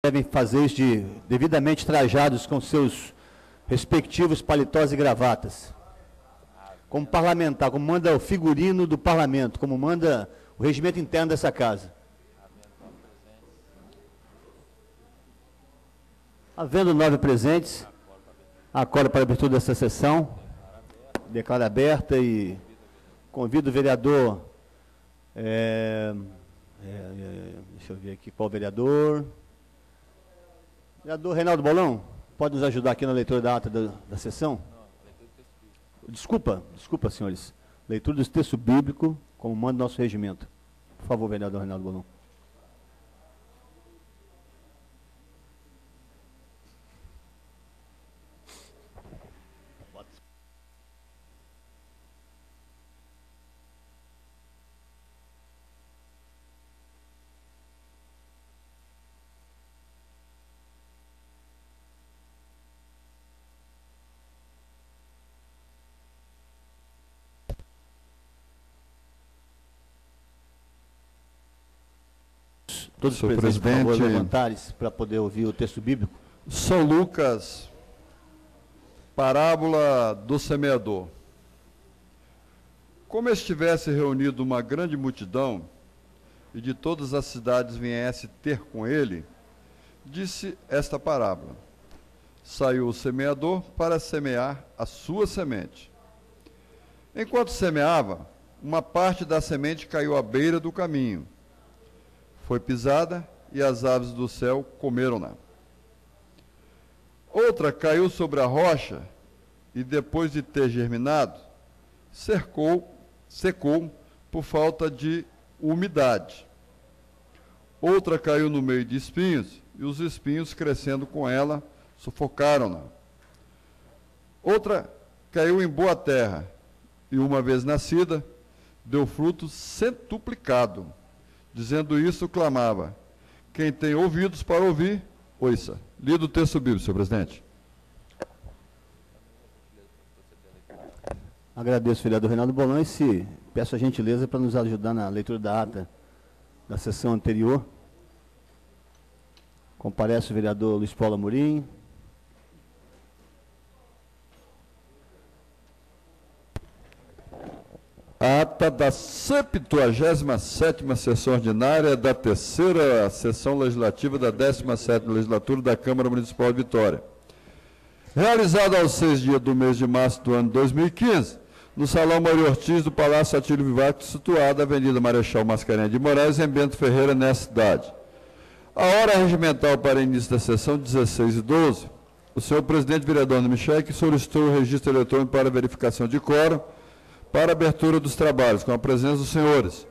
devem fazer isso devidamente trajados com seus respectivos paletós e gravatas. Como parlamentar, como manda o figurino do parlamento, como manda o regimento interno dessa casa. Havendo 9 presentes, acordo para a abertura dessa sessão. Declaro aberta e convido o vereador... deixa eu ver aqui qual vereador... Vereador Reinaldo Bolão, pode nos ajudar aqui na leitura da ata da sessão? Não, leitura do texto bíblico. Desculpa, senhores. Leitura do texto bíblico, como manda o nosso regimento. Por favor, vereador Reinaldo Bolão. Todos os presentes, por favor, levantares para poder ouvir o texto bíblico. São Lucas, parábola do semeador. Como estivesse reunido uma grande multidão, e de todas as cidades viesse ter com ele, disse esta parábola. Saiu o semeador para semear a sua semente. Enquanto semeava, uma parte da semente caiu à beira do caminho. Foi pisada e as aves do céu comeram-na. Outra caiu sobre a rocha e, depois de ter germinado, secou por falta de umidade. Outra caiu no meio de espinhos e os espinhos, crescendo com ela, sufocaram-na. Outra caiu em boa terra e, uma vez nascida, deu fruto centuplicado. Dizendo isso, clamava: quem tem ouvidos para ouvir, ouça. Lido o texto bíblico, senhor presidente. Agradeço, vereador Reinaldo Bolão, e peço a gentileza para nos ajudar na leitura da ata da sessão anterior. Comparece o vereador Luiz Paulo Amorim. Ata da 77ª sessão ordinária da 3ª sessão legislativa da 17ª legislatura da Câmara Municipal de Vitória. Realizada aos 6 dias do mês de março do ano 2015, no Salão Maria Ortiz do Palácio Atílio Vivaco, situado na Avenida Marechal Mascarenhas de Moraes, em Bento Ferreira, nessa cidade. A hora regimental para início da sessão, 16h12, o senhor presidente vereador Michel, que solicitou o registro eletrônico para verificação de quórum, para a abertura dos trabalhos, com a presença dos senhores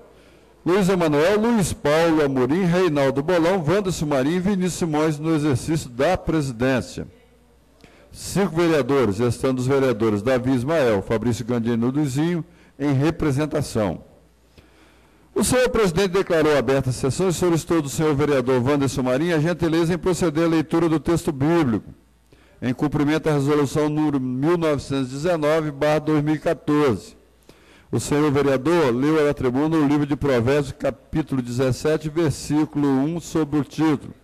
Luiz Emanuel, Luiz Paulo Amorim, Reinaldo Bolão, Wanderson Marinho e Vinícius Simões no exercício da presidência. 5 vereadores, estando os vereadores Davi Ismael, Fabrício Gandini e Luizinho, em representação. O senhor presidente declarou aberta a sessão e solicitou do senhor vereador Wanderson Marinho a gentileza em proceder à leitura do texto bíblico, em cumprimento à resolução número 1919/2014. O senhor vereador leu à tribuna o livro de Provérbios, capítulo 17, versículo 1, sob o título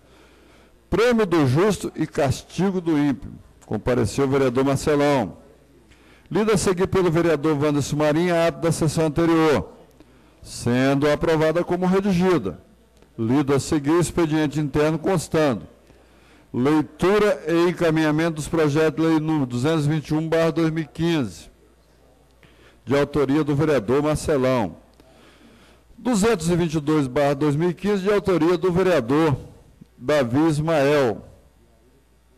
Prêmio do Justo e Castigo do Ímpio. Compareceu o vereador Marcelão. Lida a seguir pelo vereador Wanderson Marinho a ata da sessão anterior, sendo aprovada como redigida. Lido a seguir o expediente interno constando. Leitura e encaminhamento dos projetos de lei número 221/2015. De autoria do vereador Marcelão. 222/2015, de autoria do vereador Davi Ismael.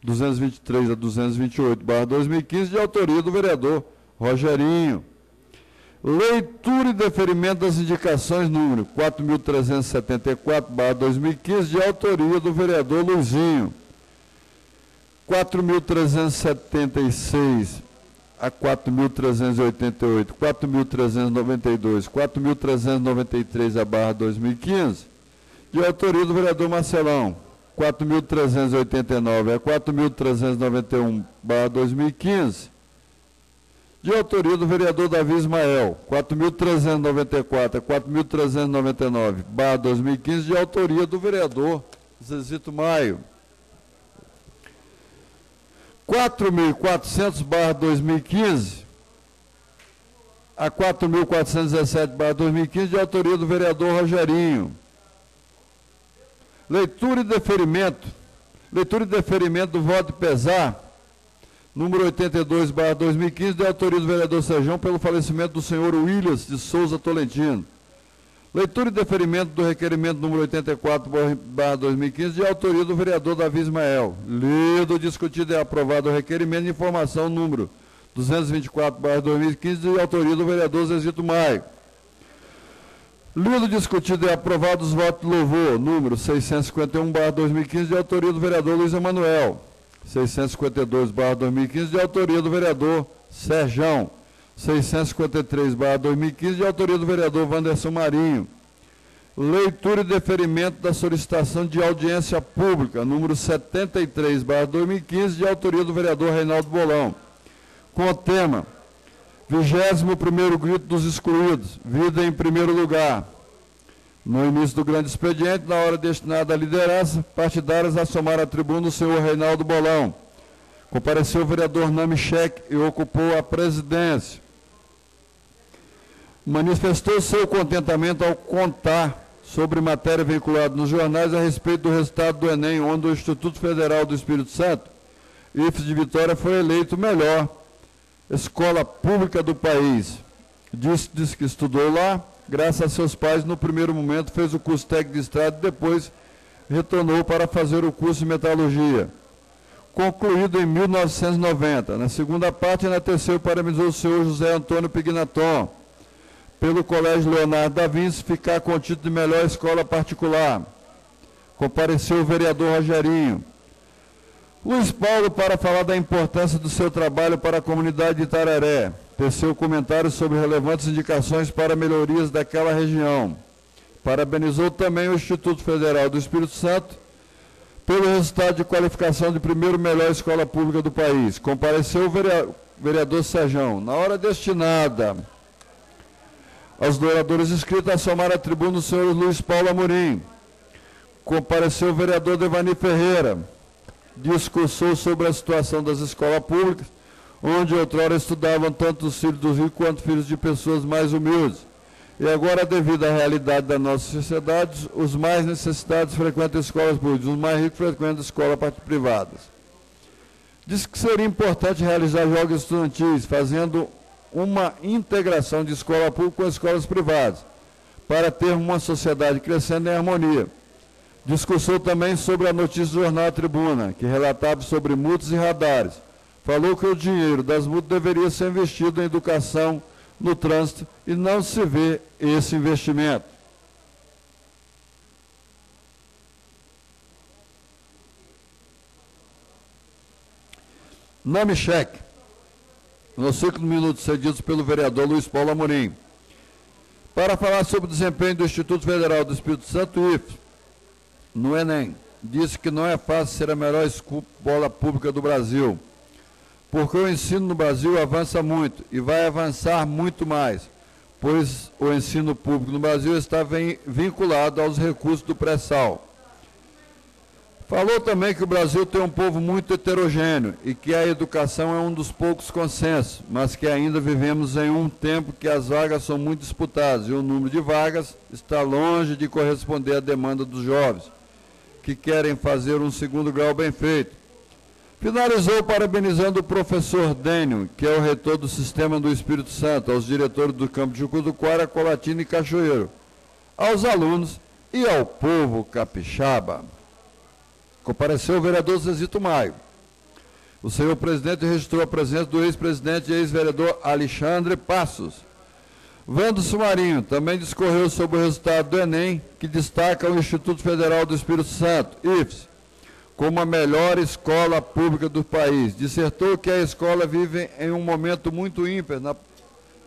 223 a 228/2015, de autoria do vereador Rogerinho. Leitura e deferimento das indicações número 4.374/2015, de autoria do vereador Luizinho. 4.376 a 4.388, 4.392, 4.393/2015, de autoria do vereador Marcelão. 4.389 a 4.391/2015, de autoria do vereador Davi Ismael. 4.394 a 4.399/2015, de autoria do vereador Zezito Maio. 4.400/2015 a 4.417/2015, de autoria do vereador Rogerinho. Leitura e deferimento do voto de pesar, número 82/2015, de autoria do vereador Sérgio, pelo falecimento do senhor Williams de Souza Tolentino. Leitura e deferimento do requerimento número 84/2015, de autoria do vereador Davi Ismael. Lido, discutido e aprovado o requerimento de informação número 224/2015, de autoria do vereador Zezito Maio. Lido, discutido e aprovado os votos de louvor, número 651/2015, de autoria do vereador Luiz Emanuel. 652/2015, de autoria do vereador Serjão. 653/2015, de autoria do vereador Wanderson Marinho. Leitura e deferimento da solicitação de audiência pública, número 73/2015, de autoria do vereador Reinaldo Bolão, com o tema 21º Grito dos Excluídos, vida em primeiro lugar. No início do grande expediente, na hora destinada à liderança partidárias, a somar a tribuna o senhor Reinaldo Bolão. Compareceu o vereador Namichek e ocupou a presidência. Manifestou seu contentamento ao contar sobre matéria veiculada nos jornais a respeito do resultado do Enem, onde o Instituto Federal do Espírito Santo, IFES de Vitória, foi eleito melhor escola pública do país. Disse que estudou lá, graças a seus pais. No primeiro momento fez o curso técnico de estrada e depois retornou para fazer o curso de metalurgia, concluído em 1990. Na segunda parte, enalteceu e parabenizou o senhor José Antônio Pignaton pelo Colégio Leonardo da Vinci ficar com o título de melhor escola particular. Compareceu o vereador Rogerinho. Luiz Paulo, para falar da importância do seu trabalho para a comunidade de Itararé, teceu comentários sobre relevantes indicações para melhorias daquela região. Parabenizou também o Instituto Federal do Espírito Santo pelo resultado de qualificação de primeiro melhor escola pública do país. Compareceu o vereador Sérgio. Na hora destinada aos doadores inscritos, a somar a tribuna o senhor Luiz Paulo Amorim. Compareceu o vereador Devani Ferreira. Discursou sobre a situação das escolas públicas, onde outrora estudavam tanto os filhos dos ricos quanto filhos de pessoas mais humildes. E agora, devido à realidade da nossa sociedade, os mais necessitados frequentam escolas públicas, os mais ricos frequentam escolas privadas. Disse que seria importante realizar jogos estudantis, fazendo uma integração de escola pública com escolas privadas, para ter uma sociedade crescendo em harmonia. Discursou também sobre a notícia do jornal A Tribuna, que relatava sobre multas e radares. Falou que o dinheiro das multas deveria ser investido em educação, no trânsito, e não se vê esse investimento. Namichek, nos 5 minutos cedidos pelo vereador Luiz Paulo Amorim, para falar sobre o desempenho do Instituto Federal do Espírito Santo, IFES, no Enem. Disse que não é fácil ser a melhor escola pública do Brasil, porque o ensino no Brasil avança muito e vai avançar muito mais, pois o ensino público no Brasil está vinculado aos recursos do pré-sal. Falou também que o Brasil tem um povo muito heterogêneo e que a educação é um dos poucos consensos, mas que ainda vivemos em um tempo que as vagas são muito disputadas e o número de vagas está longe de corresponder à demanda dos jovens, que querem fazer um segundo grau bem feito. Finalizou parabenizando o professor Dênio, que é o reitor do Sistema do Espírito Santo, aos diretores do campo de Jucuduquara, Colatina e Cachoeiro, aos alunos e ao povo capixaba. Compareceu o vereador Zezito Maio. O senhor presidente registrou a presença do ex-presidente e ex-vereador Alexandre Passos. Wanderson Marinho também discorreu sobre o resultado do Enem, que destaca o Instituto Federal do Espírito Santo, IFES, como a melhor escola pública do país. Dissertou que a escola vive em um momento muito ímpar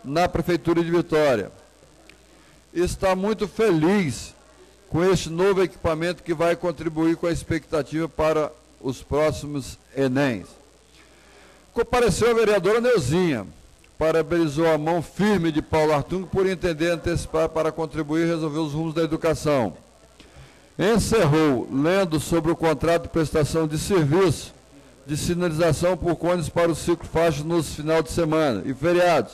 na Prefeitura de Vitória. Está muito feliz com este novo equipamento que vai contribuir com a expectativa para os próximos Enems. Compareceu a vereadora Neuzinha, parabenizou a mão firme de Paulo Artung por entender antecipar para contribuir e resolver os rumos da educação. Encerrou lendo sobre o contrato de prestação de serviço de sinalização por cones para o ciclofaixa nos finais de semana e feriados,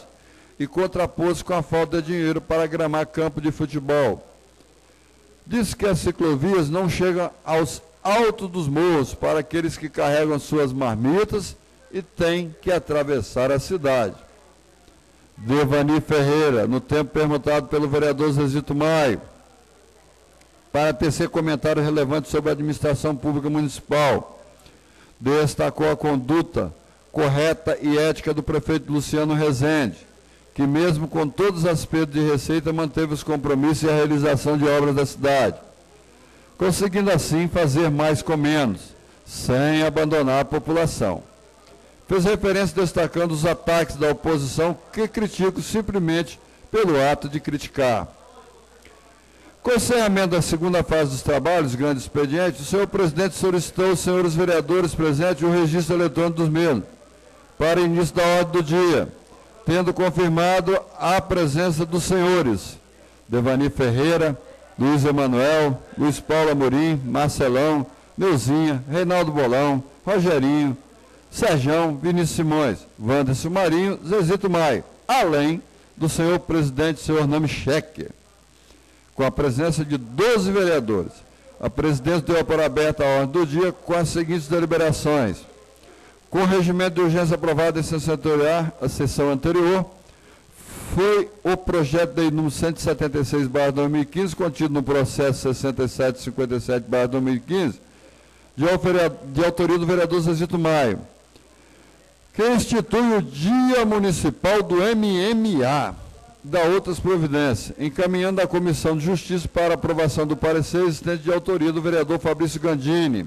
e contrapôs com a falta de dinheiro para gramar campo de futebol. Diz que as ciclovias não chegam aos altos dos morros para aqueles que carregam suas marmitas e têm que atravessar a cidade. Devani Ferreira, no tempo perguntado pelo vereador Zezito Maio, para tecer comentário relevante sobre a administração pública municipal, destacou a conduta correta e ética do prefeito Luciano Rezende, que mesmo com todos as perdas de receita, manteve os compromissos e a realização de obras da cidade, conseguindo assim fazer mais com menos, sem abandonar a população. Fez referência destacando os ataques da oposição que criticam simplesmente pelo ato de criticar. Com o encerramento da segunda fase dos trabalhos, grande expediente, o senhor presidente solicitou aos senhores vereadores presentes o registro eletrônico dos mesmos, para início da ordem do dia, tendo confirmado a presença dos senhores Devani Ferreira, Luiz Emanuel, Luiz Paulo Amorim, Marcelão, Neuzinha, Reinaldo Bolão, Rogerinho, Serjão, Vinícius Simões, Wanderson Marinho, Zezito Maio, além do senhor presidente, senhor Nami Schecker. Com a presença de 12 vereadores, a presidência deu por aberta a ordem do dia com as seguintes deliberações. Com o regimento de urgência aprovado em sessão anterior, foi o projeto de lei número 176/2015, contido no processo 6757/2015, de autoria do vereador Zezito Maio, que institui o Dia Municipal do MMA, da outras providências, encaminhando à Comissão de Justiça para aprovação do parecer existente de autoria do vereador Fabrício Gandini,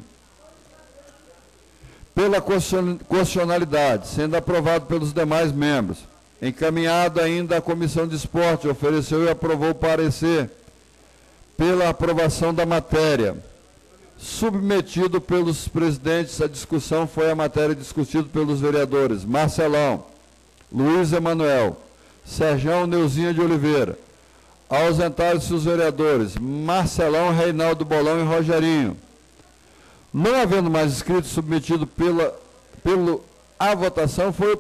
pela constitucionalidade, sendo aprovado pelos demais membros. Encaminhado ainda à Comissão de Esporte, ofereceu e aprovou o parecer pela aprovação da matéria. Submetido pelos presidentes, a discussão foi a matéria discutida pelos vereadores Marcelão, Luiz Emanuel, Serjão Neuzinha de Oliveira. Ausentaram-se os vereadores Marcelão, Reinaldo Bolão e Rogerinho. Não havendo mais inscritos submetido à votação, foi o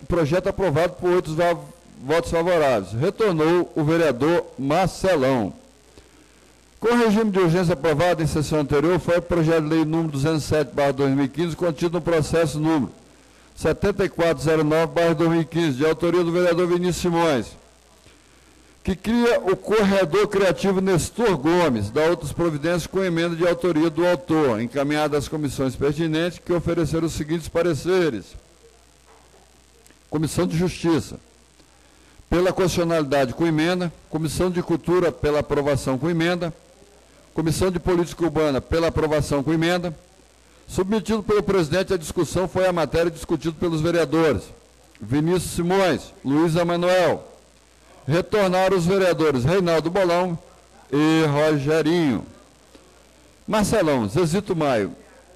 projeto aprovado por 8 votos favoráveis. Retornou o vereador Marcelão. Com o regime de urgência aprovado em sessão anterior, foi o projeto de lei número 207/2015, contido no processo número 7409/2015, de autoria do vereador Vinícius Simões, que cria o corredor criativo Nestor Gomes, da outras providências, com emenda de autoria do autor, encaminhada às comissões pertinentes, que ofereceram os seguintes pareceres. Comissão de Justiça, pela constitucionalidade com emenda. Comissão de Cultura, pela aprovação com emenda. Comissão de Política Urbana, pela aprovação com emenda. Submetido pelo presidente, a discussão foi a matéria discutida pelos vereadores Vinícius Simões, Luiz Emanuel. Retornaram os vereadores Reinaldo Bolão e Rogerinho. Marcelão, Zezito Maio,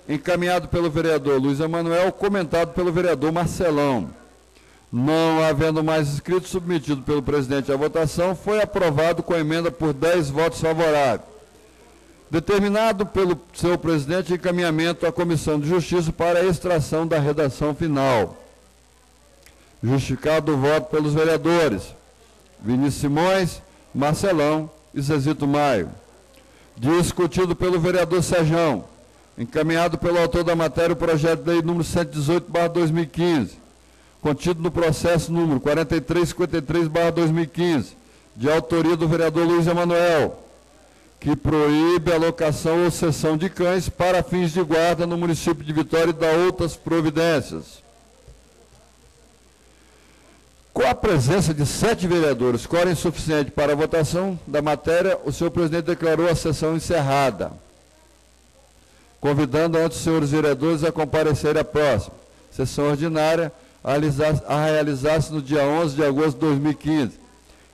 encaminhado pelo vereador Luiz Emanuel, comentado pelo vereador Marcelão. Não havendo mais inscritos, submetido pelo presidente à votação, foi aprovado com emenda por 10 votos favoráveis. Determinado pelo seu presidente, encaminhamento à Comissão de Justiça para a extração da redação final. Justificado o voto pelos vereadores Vinícius Simões, Marcelão e Zezito Maio. Discutido pelo vereador Serjão, encaminhado pelo autor da matéria o projeto de lei número 118/2015, contido no processo número 4353/2015, de autoria do vereador Luiz Emanuel, que proíbe a locação ou cessão de cães para fins de guarda no município de Vitória e dá outras providências. Com a presença de 7 vereadores, quórum insuficiente para a votação da matéria, o senhor presidente declarou a sessão encerrada, convidando antes os senhores vereadores a comparecerem à próxima sessão ordinária, a realizar-se no dia 11 de agosto de 2015,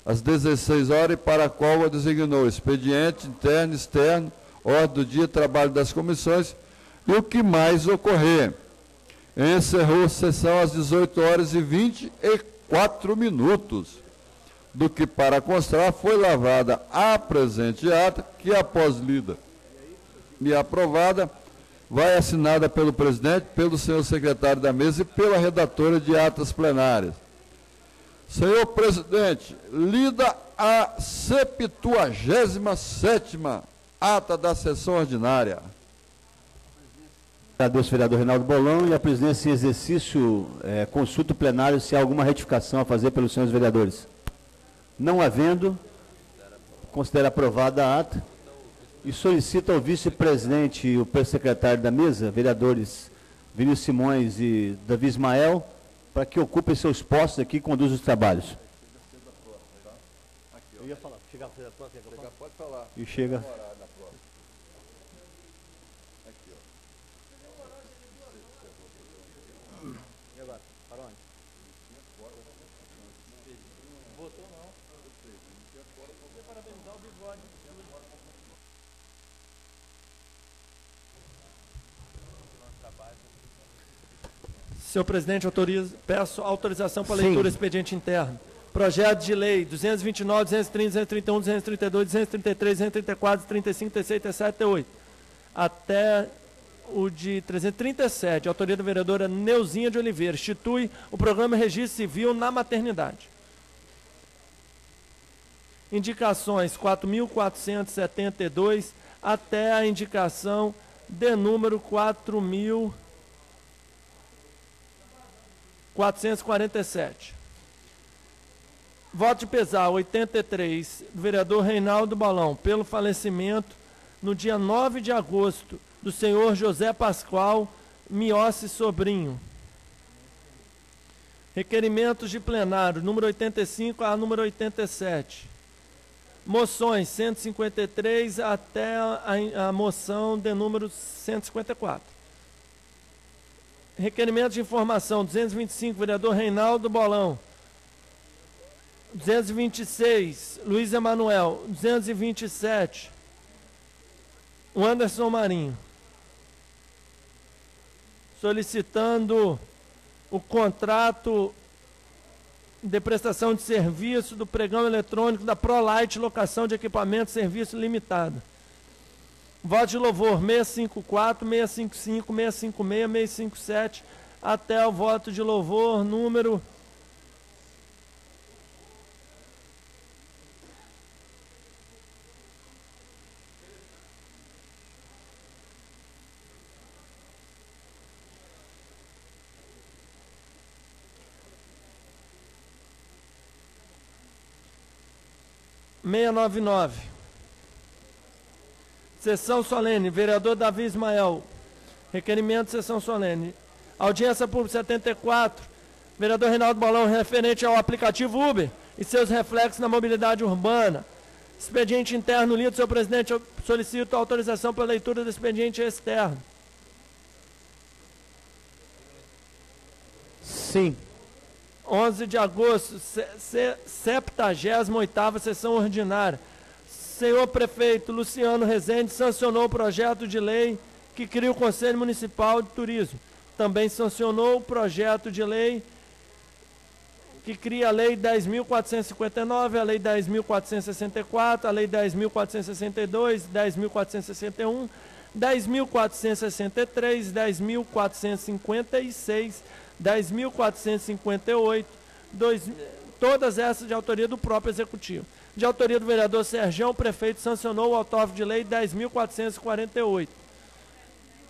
às 16 horas, para a qual a designou expediente interno e externo, ordem do dia, trabalho das comissões e o que mais ocorrer. Encerrou a sessão às 18 horas e 24 minutos, do que para constar foi lavrada a presente ata, que após lida e aprovada, vai assinada pelo presidente, pelo senhor secretário da mesa e pela redatora de atas plenárias. Senhor presidente, lida a 77ª ata da sessão ordinária. Agradeço, vereador Reinaldo Bolão, e a presidência em exercício consulta o plenário se há alguma retificação a fazer pelos senhores vereadores. Não havendo, considera aprovada a ata e solicita ao vice-presidente e o secretário da mesa, vereadores Vinícius Simões e Davi Ismael, para que ocupem seus postos aqui e conduzam os trabalhos. Eu ia falar, chegar a próxima, pode falar. E chega. E agora? Para onde? Votou não. Vou parabenizar o bigode. Senhor presidente, peço autorização para leitura do expediente interno. Projeto de lei 229, 230, 231, 232, 233, 234, 35, 36, 37, 38. Até o de 337, autoria da vereadora Neuzinha de Oliveira, institui o programa Registro Civil na maternidade. Indicações 4.472 até a indicação de número 4.447. Voto de pesar 83 do vereador Reinaldo Bolão pelo falecimento no dia 9 de agosto do senhor José Pascoal Miossi Sobrinho. Requerimentos de plenário número 85 a número 87. Moções 153 até a moção de número 154. Requerimento de informação 225, vereador Reinaldo Bolão. 226, Luiz Emanuel. 227, o Anderson Marinho. Solicitando o contrato de prestação de serviço do pregão eletrônico da ProLite Locação de Equipamentos e Serviço Limitado. Voto de louvor 654, 655, 656, 657, até o voto de louvor número 699. Sessão solene, vereador Davi Ismael. Requerimento de sessão solene. Audiência pública 74, vereador Reinaldo Bolão, referente ao aplicativo Uber e seus reflexos na mobilidade urbana. Expediente interno lido, senhor presidente, eu solicito autorização para leitura do expediente externo. Sim. 11 de agosto, 78ª sessão ordinária. Senhor prefeito Luciano Rezende sancionou o projeto de lei que cria o Conselho Municipal de Turismo. Também sancionou o projeto de lei que cria a Lei 10.459, a Lei 10.464, a Lei 10.462, 10.461, 10.463, 10.456, 10.458, todas essas de autoria do próprio Executivo. De autoria do vereador Sergião, o prefeito sancionou o autógrafo de lei 10.448,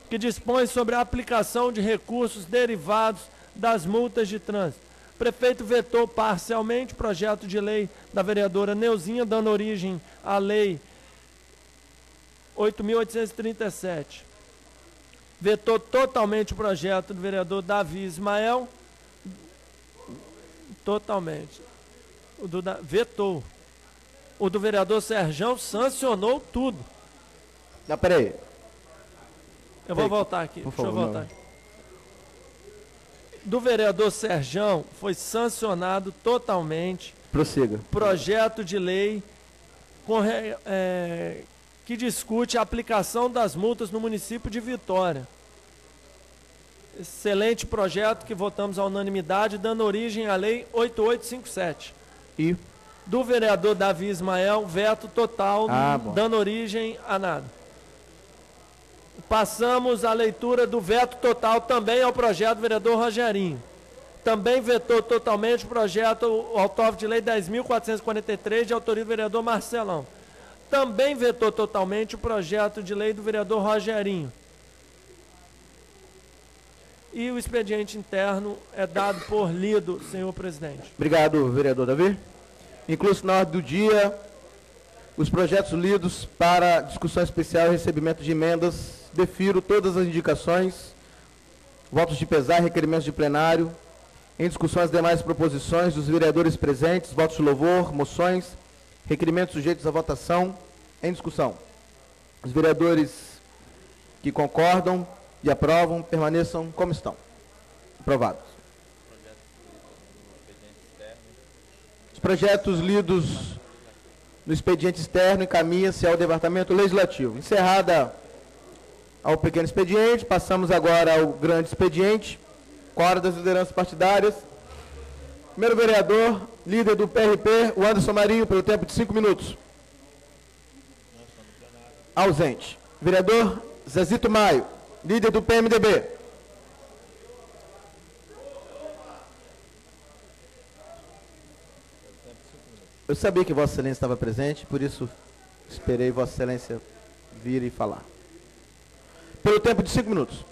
que dispõe sobre a aplicação de recursos derivados das multas de trânsito. O prefeito vetou parcialmente o projeto de lei da vereadora Neuzinha, dando origem à lei 8.837. Vetou totalmente o projeto do vereador Davi Ismael. Totalmente. Vetou. O do vereador Sergião sancionou tudo. Não, peraí. Eu vou voltar aqui. Por Deixa eu favor, voltar aqui. Do vereador Sergião foi sancionado totalmente. Prossiga. Projeto de lei que discute a aplicação das multas no município de Vitória. Excelente projeto que votamos à unanimidade, dando origem à lei 8857. E? Do vereador Davi Ismael, veto total, dando origem a nada. Passamos à leitura do veto total também ao projeto do vereador Rogerinho. Também vetou totalmente o projeto, o autógrafo de lei 10.443, de autoria do vereador Marcelão. Também vetou totalmente o projeto de lei do vereador Rogerinho. E o expediente interno é dado por lido, senhor presidente. Obrigado, vereador Davi. Inclui-se na ordem do dia os projetos lidos para discussão especial e recebimento de emendas. Defiro todas as indicações, votos de pesar e requerimentos de plenário. Em discussão as demais proposições dos vereadores presentes, votos de louvor, moções, requerimentos sujeitos à votação. Em discussão. Os vereadores que concordam e aprovam, permaneçam como estão. Aprovados. Os projetos lidos no expediente externo encaminham-se ao Departamento Legislativo. Encerrada ao pequeno expediente, passamos agora ao grande expediente, com a hora das lideranças partidárias. Primeiro vereador, líder do PRP, o Anderson Marinho, pelo tempo de 5 minutos. Ausente. Vereador Zezito Maio, líder do PMDB. Eu sabia que Vossa Excelência estava presente, por isso esperei Vossa Excelência vir e falar. Pelo tempo de 5 minutos.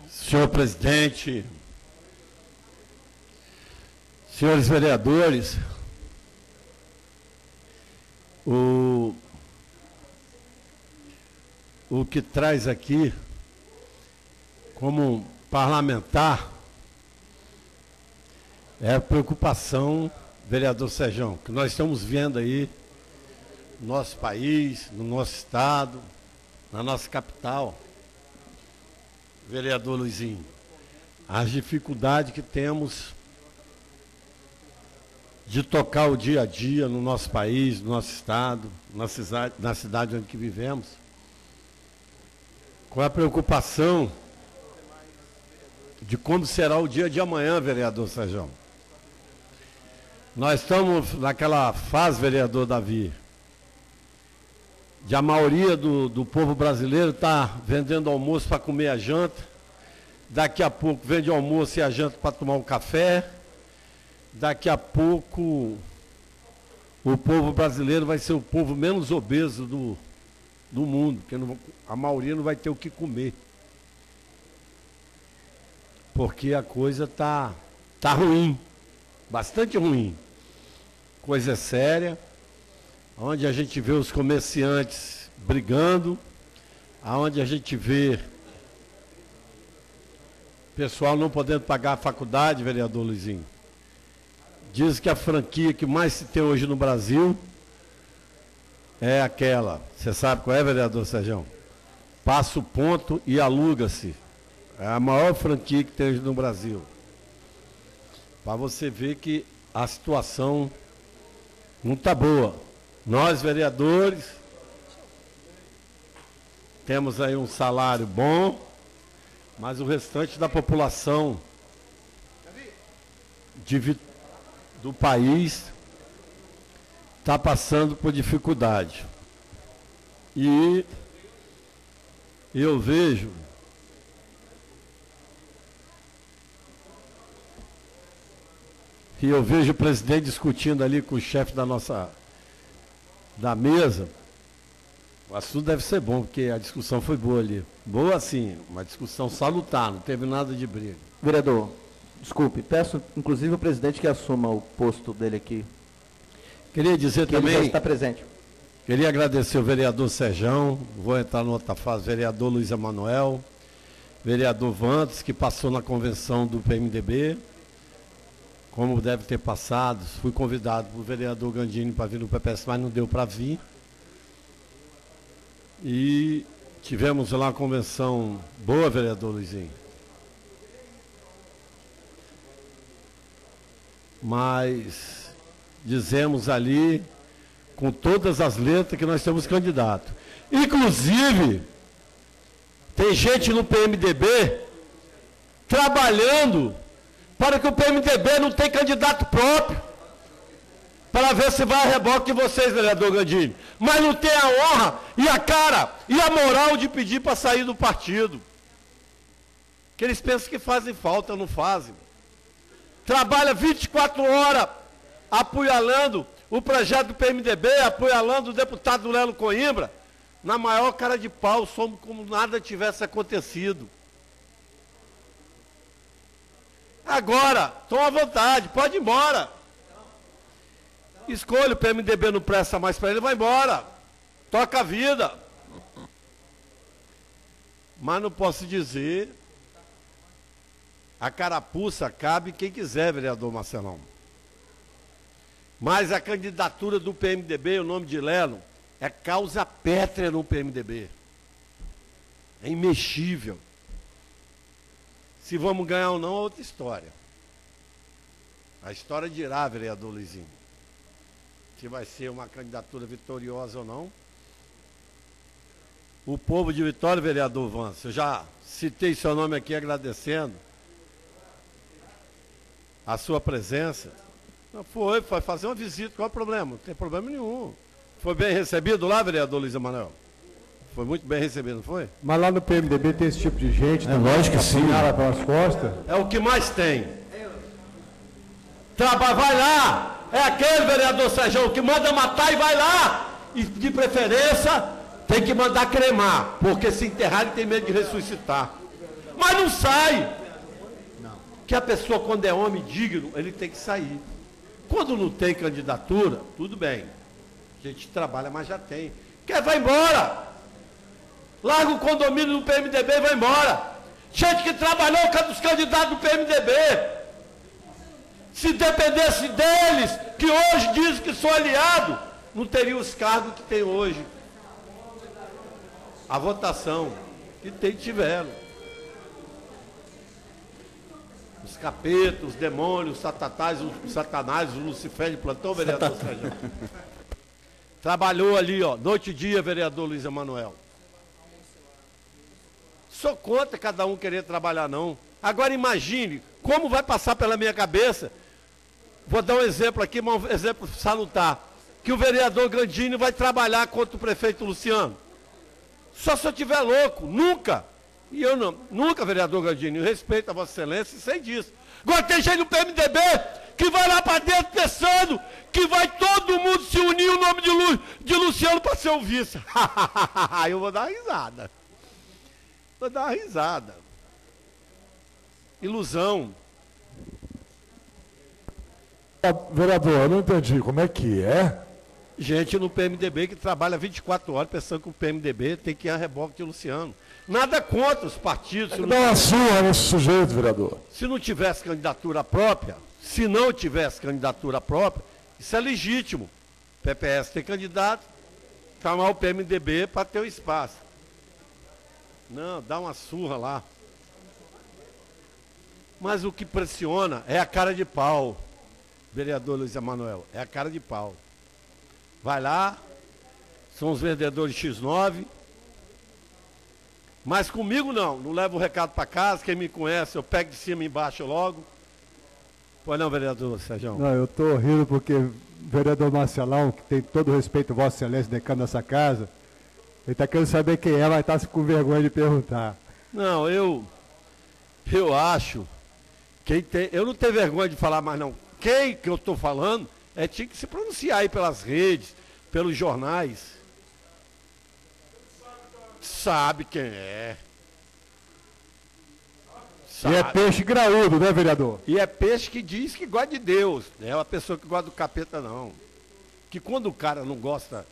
Senhor presidente, senhores vereadores, o que traz aqui, como parlamentar, é a preocupação, vereador Serjão, que nós estamos vendo aí no nosso país, no nosso estado, na nossa capital. Vereador Luizinho, as dificuldades que temos de tocar o dia a dia no nosso país, no nosso estado, na cidade onde que vivemos, com a preocupação de como será o dia de amanhã, vereador Sérgio. Nós estamos naquela fase, vereador Davi, de a maioria do povo brasileiro está vendendo almoço para comer a janta, daqui a pouco vende almoço e a janta para tomar um café, daqui a pouco o povo brasileiro vai ser o povo menos obeso do mundo, porque a maioria não vai ter o que comer. Porque a coisa tá ruim, bastante ruim. Coisa séria. Onde a gente vê os comerciantes brigando, aonde a gente vê pessoal não podendo pagar a faculdade, vereador Luizinho. Diz que a franquia que mais se tem hoje no Brasil é aquela, você sabe qual é, vereador Sérgio? Passa o ponto e aluga-se. É a maior franquia que tem hoje no Brasil. Para você ver que a situação não está boa. Nós, vereadores, temos aí um salário bom, mas o restante da população do país está passando por dificuldade. E eu vejo o presidente discutindo ali com o chefe da mesa. O assunto deve ser bom, porque a discussão foi boa ali. Boa sim, uma discussão salutar, não teve nada de briga. Vereador, desculpe, peço inclusive ao presidente que assuma o posto dele aqui. Queria dizer que também... ele já está presente. Queria agradecer o vereador Serjão, vou entrar na outra fase, vereador Luiz Emanuel, vereador Vantes, que passou na convenção do PMDB, como deve ter passado. Fui convidado por vereador Gandini para vir no PPS, mas não deu para vir. E tivemos lá uma convenção boa, vereador Luizinho. Mas dizemos ali, com todas as letras, que nós temos candidato. Inclusive, tem gente no PMDB trabalhando para que o PMDB não tenha candidato próprio, para ver se vai a reboque de vocês, vereador Gandini. Mas não tem a honra e a cara e a moral de pedir para sair do partido. Que eles pensam que fazem falta, não fazem. Trabalha 24 horas apoiando o projeto do PMDB, apoiando o deputado Lelo Coimbra, na maior cara de pau, somos como nada tivesse acontecido. Agora, estão à vontade, pode ir embora. Escolha, o PMDB não presta mais para ele, vai embora. Toca a vida. Mas não posso dizer, a carapuça cabe quem quiser, vereador Marcelão. Mas a candidatura do PMDB, o nome de Lelo, é causa pétrea no PMDB. É imexível. Se vamos ganhar ou não, é outra história. A história dirá, vereador Luizinho, se vai ser uma candidatura vitoriosa ou não. O povo de Vitória, vereador Vance, eu já citei seu nome aqui agradecendo a sua presença. Foi fazer uma visita, qual é o problema? Não tem problema nenhum. Foi bem recebido lá, vereador Luiz Emanuel? Foi muito bem recebido, não foi? Mas lá no PMDB tem esse tipo de gente, É lógico que sim. apunhala pelas costas. É o que mais tem. Vai lá, é aquele vereador Sérgio que manda matar e vai lá. E de preferência tem que mandar cremar, porque se enterrar ele tem medo de ressuscitar. Mas não sai. Que a pessoa, quando é homem digno, ele tem que sair. Quando não tem candidatura, tudo bem. A gente trabalha, mas já tem. Quer, vai embora. Larga o condomínio do PMDB e vai embora. Gente que trabalhou com os candidatos do PMDB. Se dependesse deles, que hoje dizem que são aliados, não teria os cargos que tem hoje. A votação que tiveram. Os capetas, os demônios, os satanás, os Lucifer de plantão, vereador Sérgio. Trabalhou ali, ó, noite e dia, vereador Luiz Emanuel. Sou contra cada um querer trabalhar, não. Agora imagine como vai passar pela minha cabeça. Vou dar um exemplo aqui, um exemplo salutar. Que o vereador Gandini vai trabalhar contra o prefeito Luciano. Só se eu estiver louco, nunca. E eu não, nunca, vereador Gandini, eu respeito a Vossa Excelência e sei disso. Agora tem gente do PMDB que vai lá para dentro pensando que vai todo mundo se unir o nome de Luciano para ser o vice. Eu vou dar uma risada. Vou dar uma risada. Ilusão. Vereador, eu não entendi, como é que é? Gente no PMDB que trabalha 24 horas pensando que o PMDB tem que ir a reboque de Luciano. Nada contra os partidos. Dá uma surra nesse sujeito, vereador. Se não tivesse candidatura própria, se não tivesse candidatura própria, isso é legítimo. O PPS tem candidato, chamar o PMDB para ter o espaço. Não, dá uma surra lá. Mas o que pressiona é a cara de pau, vereador Luiz Emanuel, é a cara de pau. Vai lá, são os vendedores X9, mas comigo não levo o recado para casa, quem me conhece, eu pego de cima e embaixo logo. Pois não, vereador Sérgio? Não, eu estou rindo porque o vereador Marcelão, que tem todo o respeito a Vossa Excelência decano dessa casa, ele está querendo saber quem é, mas está com vergonha de perguntar. Não, eu acho, eu não tenho vergonha de falar mais não. Quem que eu estou falando tinha que se pronunciar aí pelas redes, pelos jornais. Sabe quem é. Sabe. E é peixe graúdo, né, vereador? E é peixe que diz que gosta de Deus. Não é uma pessoa que gosta do capeta, não. Que quando o cara não gosta,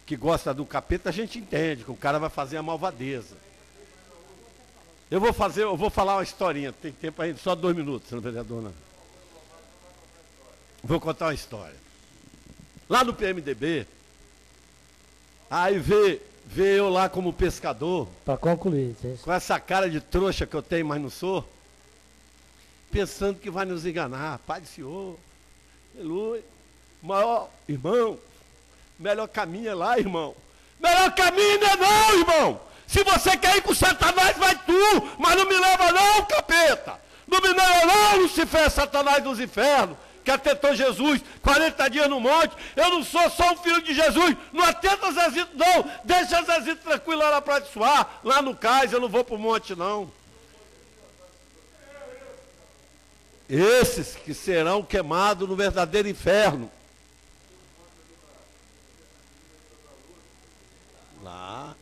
que gosta do capeta, a gente entende que o cara vai fazer a malvadeza. Eu vou falar uma historinha, tem tempo ainda, só 2 minutos, senhor vereador, não. Vou contar uma história. Lá no PMDB, aí vê eu lá como pescador. Para concluir. Com essa cara de trouxa que eu tenho, mas não sou. Pensando que vai nos enganar. Pai do Senhor, aleluia. Maior, irmão, melhor caminho é lá, irmão. Melhor caminho não é não, irmão. Se você quer ir com Satanás, vai tu, mas não me leva não, capeta. Não me leva não, Lucifer, Satanás dos infernos, que atentou Jesus, 40 dias no monte. Eu não sou só um filho de Jesus, não atenta Zezito não, deixa Zezito tranquilo lá na Praia de Suá, lá no cais, eu não vou para o monte não. Esses que serão queimados no verdadeiro inferno. Lá,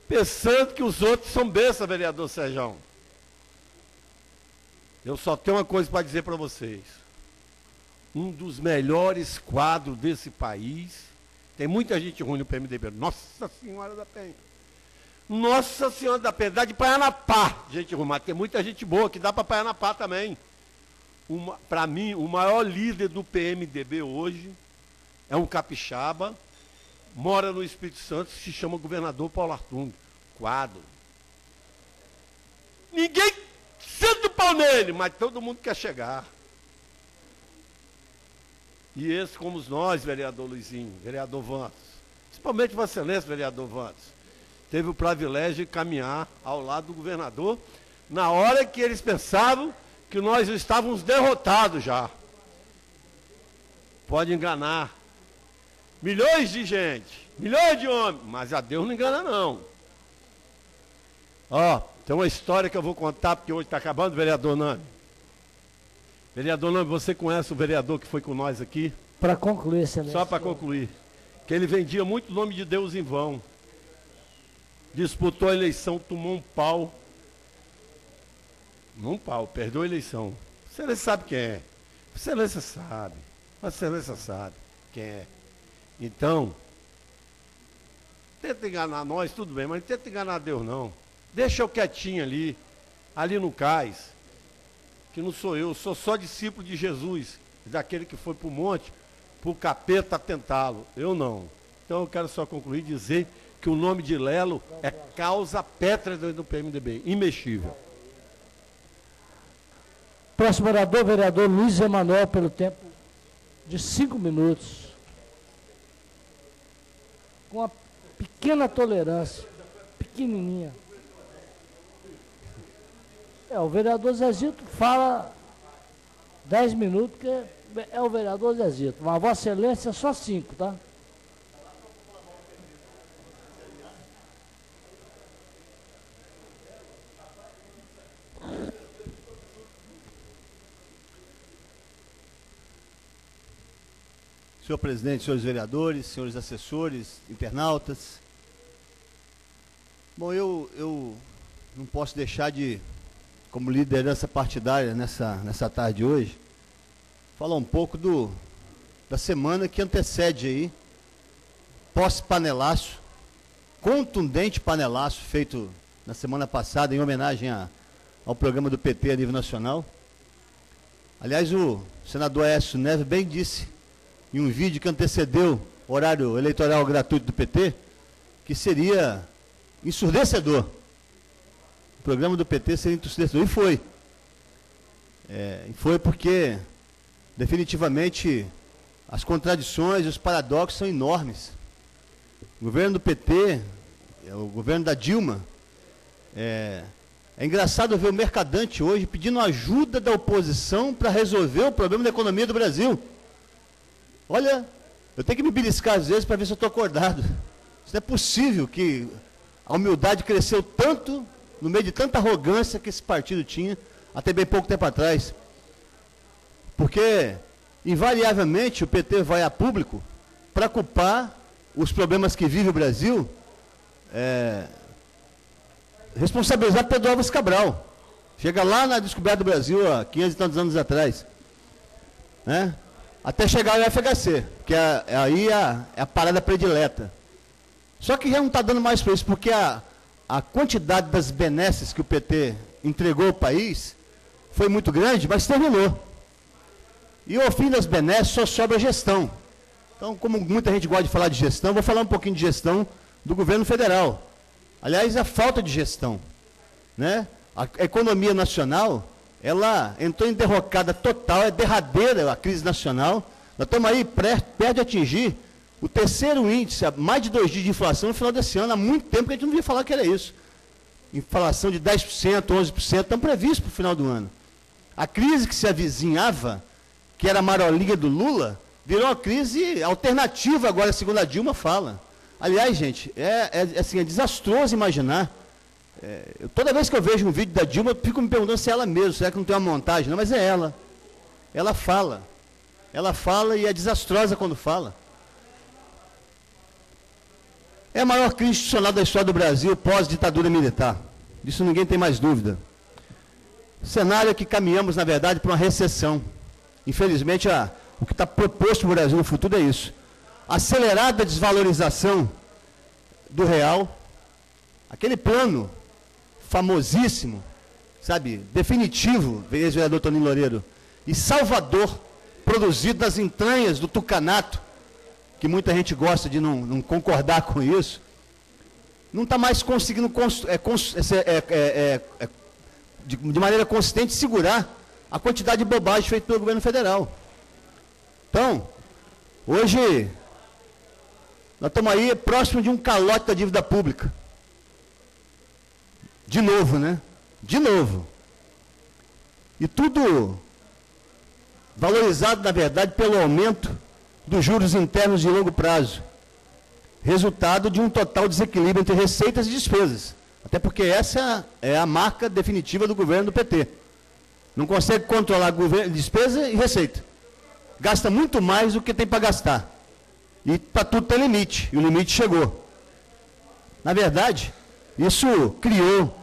pensando que os outros são bênçãos, vereador Sérgio. Eu só tenho uma coisa para dizer para vocês. Um dos melhores quadros desse país, tem muita gente ruim no PMDB, Nossa Senhora da Penha. Nossa Senhora da Penha, dá de Paianapá, gente ruim, mas tem muita gente boa que dá para Paianapá também. Para mim, o maior líder do PMDB hoje é um capixaba, mora no Espírito Santo, se chama governador Paulo Artung. Quadro. Ninguém senta o pau nele, mas todo mundo quer chegar. E esse, como nós, vereador Luizinho, vereador Vantos, principalmente Vossa Excelência, vereador Vantos, teve o privilégio de caminhar ao lado do governador na hora que eles pensavam que nós estávamos derrotados já. Pode enganar milhões de gente, milhões de homens, mas a Deus não engana não. Ó, tem uma história que eu vou contar, porque hoje está acabando, vereador Nami. Vereador Nami, você conhece o vereador que foi com nós aqui? Para concluir, excelência. Só para concluir. Que ele vendia muito o nome de Deus em vão. Disputou a eleição, tomou um pau. Um pau, perdeu a eleição. Você sabe quem é. Excelência sabe. Excelência sabe quem é. Então, tenta enganar nós, tudo bem, mas não tenta enganar Deus não. Deixa eu quietinho ali no cais, que não sou eu sou discípulo de Jesus, daquele que foi para o monte, para o capeta tentá-lo. Eu não. Então eu quero só concluir e dizer que o nome de Lelo é causa pétrea do PMDB, imexível. Próximo orador, vereador Luiz Emanuel, pelo tempo de 5 minutos. Com uma pequena tolerância, pequenininha. O vereador Zezito fala 10 minutos, que é o vereador Zezito. Mas Vossa Excelência é só 5, tá? Senhor presidente, senhores vereadores, senhores assessores, internautas. Bom, eu não posso deixar de, como liderança partidária nessa tarde de hoje, falar um pouco da semana que antecede aí, pós-panelaço, contundente panelaço feito na semana passada em homenagem ao programa do PT a nível nacional. Aliás, o senador Aécio Neves bem disse em um vídeo que antecedeu o horário eleitoral gratuito do PT, que seria ensurdecedor. O programa do PT seria ensurdecedor. E foi. E foi porque, definitivamente, as contradições e os paradoxos são enormes. O governo do PT, o governo da Dilma, é engraçado ver o mercadante hoje pedindo ajuda da oposição para resolver o problema da economia do Brasil. Olha, eu tenho que me beliscar às vezes para ver se eu estou acordado. Isso não é possível que a humildade cresceu tanto no meio de tanta arrogância que esse partido tinha até bem pouco tempo atrás. Porque, invariavelmente, o PT vai a público para culpar os problemas que vive o Brasil, responsabilizar Pedro Álvares Cabral. Chega lá na descoberta do Brasil, há 500 e tantos anos atrás. Né? Até chegar ao FHC, que aí é a parada predileta. Só que já não está dando mais para isso, porque a quantidade das benesses que o PT entregou ao país foi muito grande, mas terminou. E ao fim das benesses só sobra a gestão. Então, como muita gente gosta de falar de gestão, vou falar um pouquinho de gestão do governo federal. Aliás, a falta de gestão. Né? A economia nacional, ela entrou em derrocada total, é derradeira a crise nacional. Nós estamos aí perto de atingir O terceiro índice, mais de 2 dias de inflação no final desse ano, há muito tempo que a gente não via falar que era isso. Inflação de 10%, 11%, estão previstos para o final do ano. A crise que se avizinhava, que era a marolinha do Lula, virou uma crise alternativa agora, segundo a Dilma fala. Aliás, gente, assim, é desastroso imaginar. Toda vez que eu vejo um vídeo da Dilma, eu fico me perguntando se é ela mesma, será que não tem uma montagem? Não, mas é ela. Ela fala. Ela fala e é desastrosa quando fala. É a maior crise institucional da história do Brasil pós-ditadura militar. Disso ninguém tem mais dúvida. Cenário é que caminhamos, na verdade, para uma recessão. Infelizmente, o que está proposto para o Brasil no futuro é isso. Acelerada desvalorização do real, aquele plano famosíssimo, sabe, definitivo, ex-vereador Toninho Loureiro, e Salvador, produzido nas entranhas do tucanato, que muita gente gosta de não concordar com isso, não está mais conseguindo de maneira consistente segurar a quantidade de bobagem feita pelo governo federal. Então, hoje, nós estamos aí próximo de um calote da dívida pública. De novo, né? De novo. E tudo valorizado, na verdade, pelo aumento dos juros internos de longo prazo, resultado de um total desequilíbrio entre receitas e despesas. Até porque essa é a marca definitiva do governo do PT. Não consegue controlar despesa e receita. Gasta muito mais do que tem para gastar. E para tudo tem limite, e o limite chegou. Na verdade, isso criou,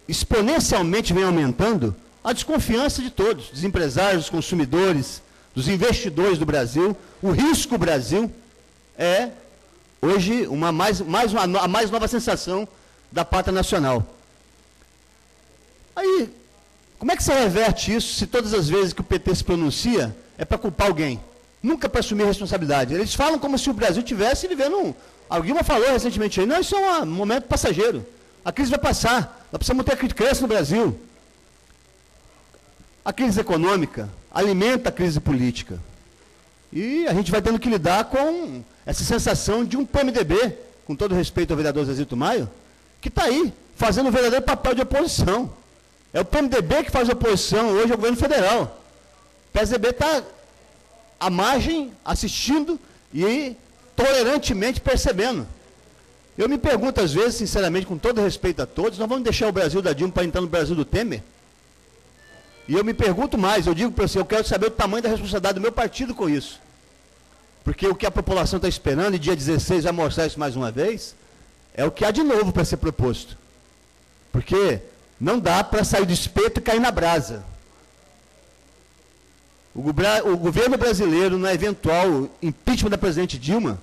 exponencialmente vem aumentando a desconfiança de todos, dos empresários, dos consumidores, dos investidores do Brasil. O risco Brasil é, hoje, a mais nova sensação da pátria nacional. Aí, como é que você reverte isso se todas as vezes que o PT se pronuncia é para culpar alguém? Nunca para assumir responsabilidade. Eles falam como se o Brasil estivesse vivendo Alguém falou recentemente aí, não, isso é um momento passageiro. A crise vai passar, nós precisamos ter crescimento no Brasil. A crise econômica alimenta a crise política. E a gente vai tendo que lidar com essa sensação de um PMDB, com todo respeito ao vereador Zezito Maio, que está aí, fazendo o verdadeiro papel de oposição. É o PMDB que faz oposição hoje ao governo federal. O PSDB está à margem, assistindo e tolerantemente percebendo. Eu me pergunto, às vezes, sinceramente, com todo respeito a todos, nós vamos deixar o Brasil da Dilma para entrar no Brasil do Temer? E eu me pergunto mais, eu digo para você, eu quero saber o tamanho da responsabilidade do meu partido com isso. Porque o que a população está esperando, e dia 16 vai mostrar isso mais uma vez, é o que há de novo para ser proposto. Porque não dá para sair do espeto e cair na brasa. O governo brasileiro, no eventual impeachment da presidente Dilma,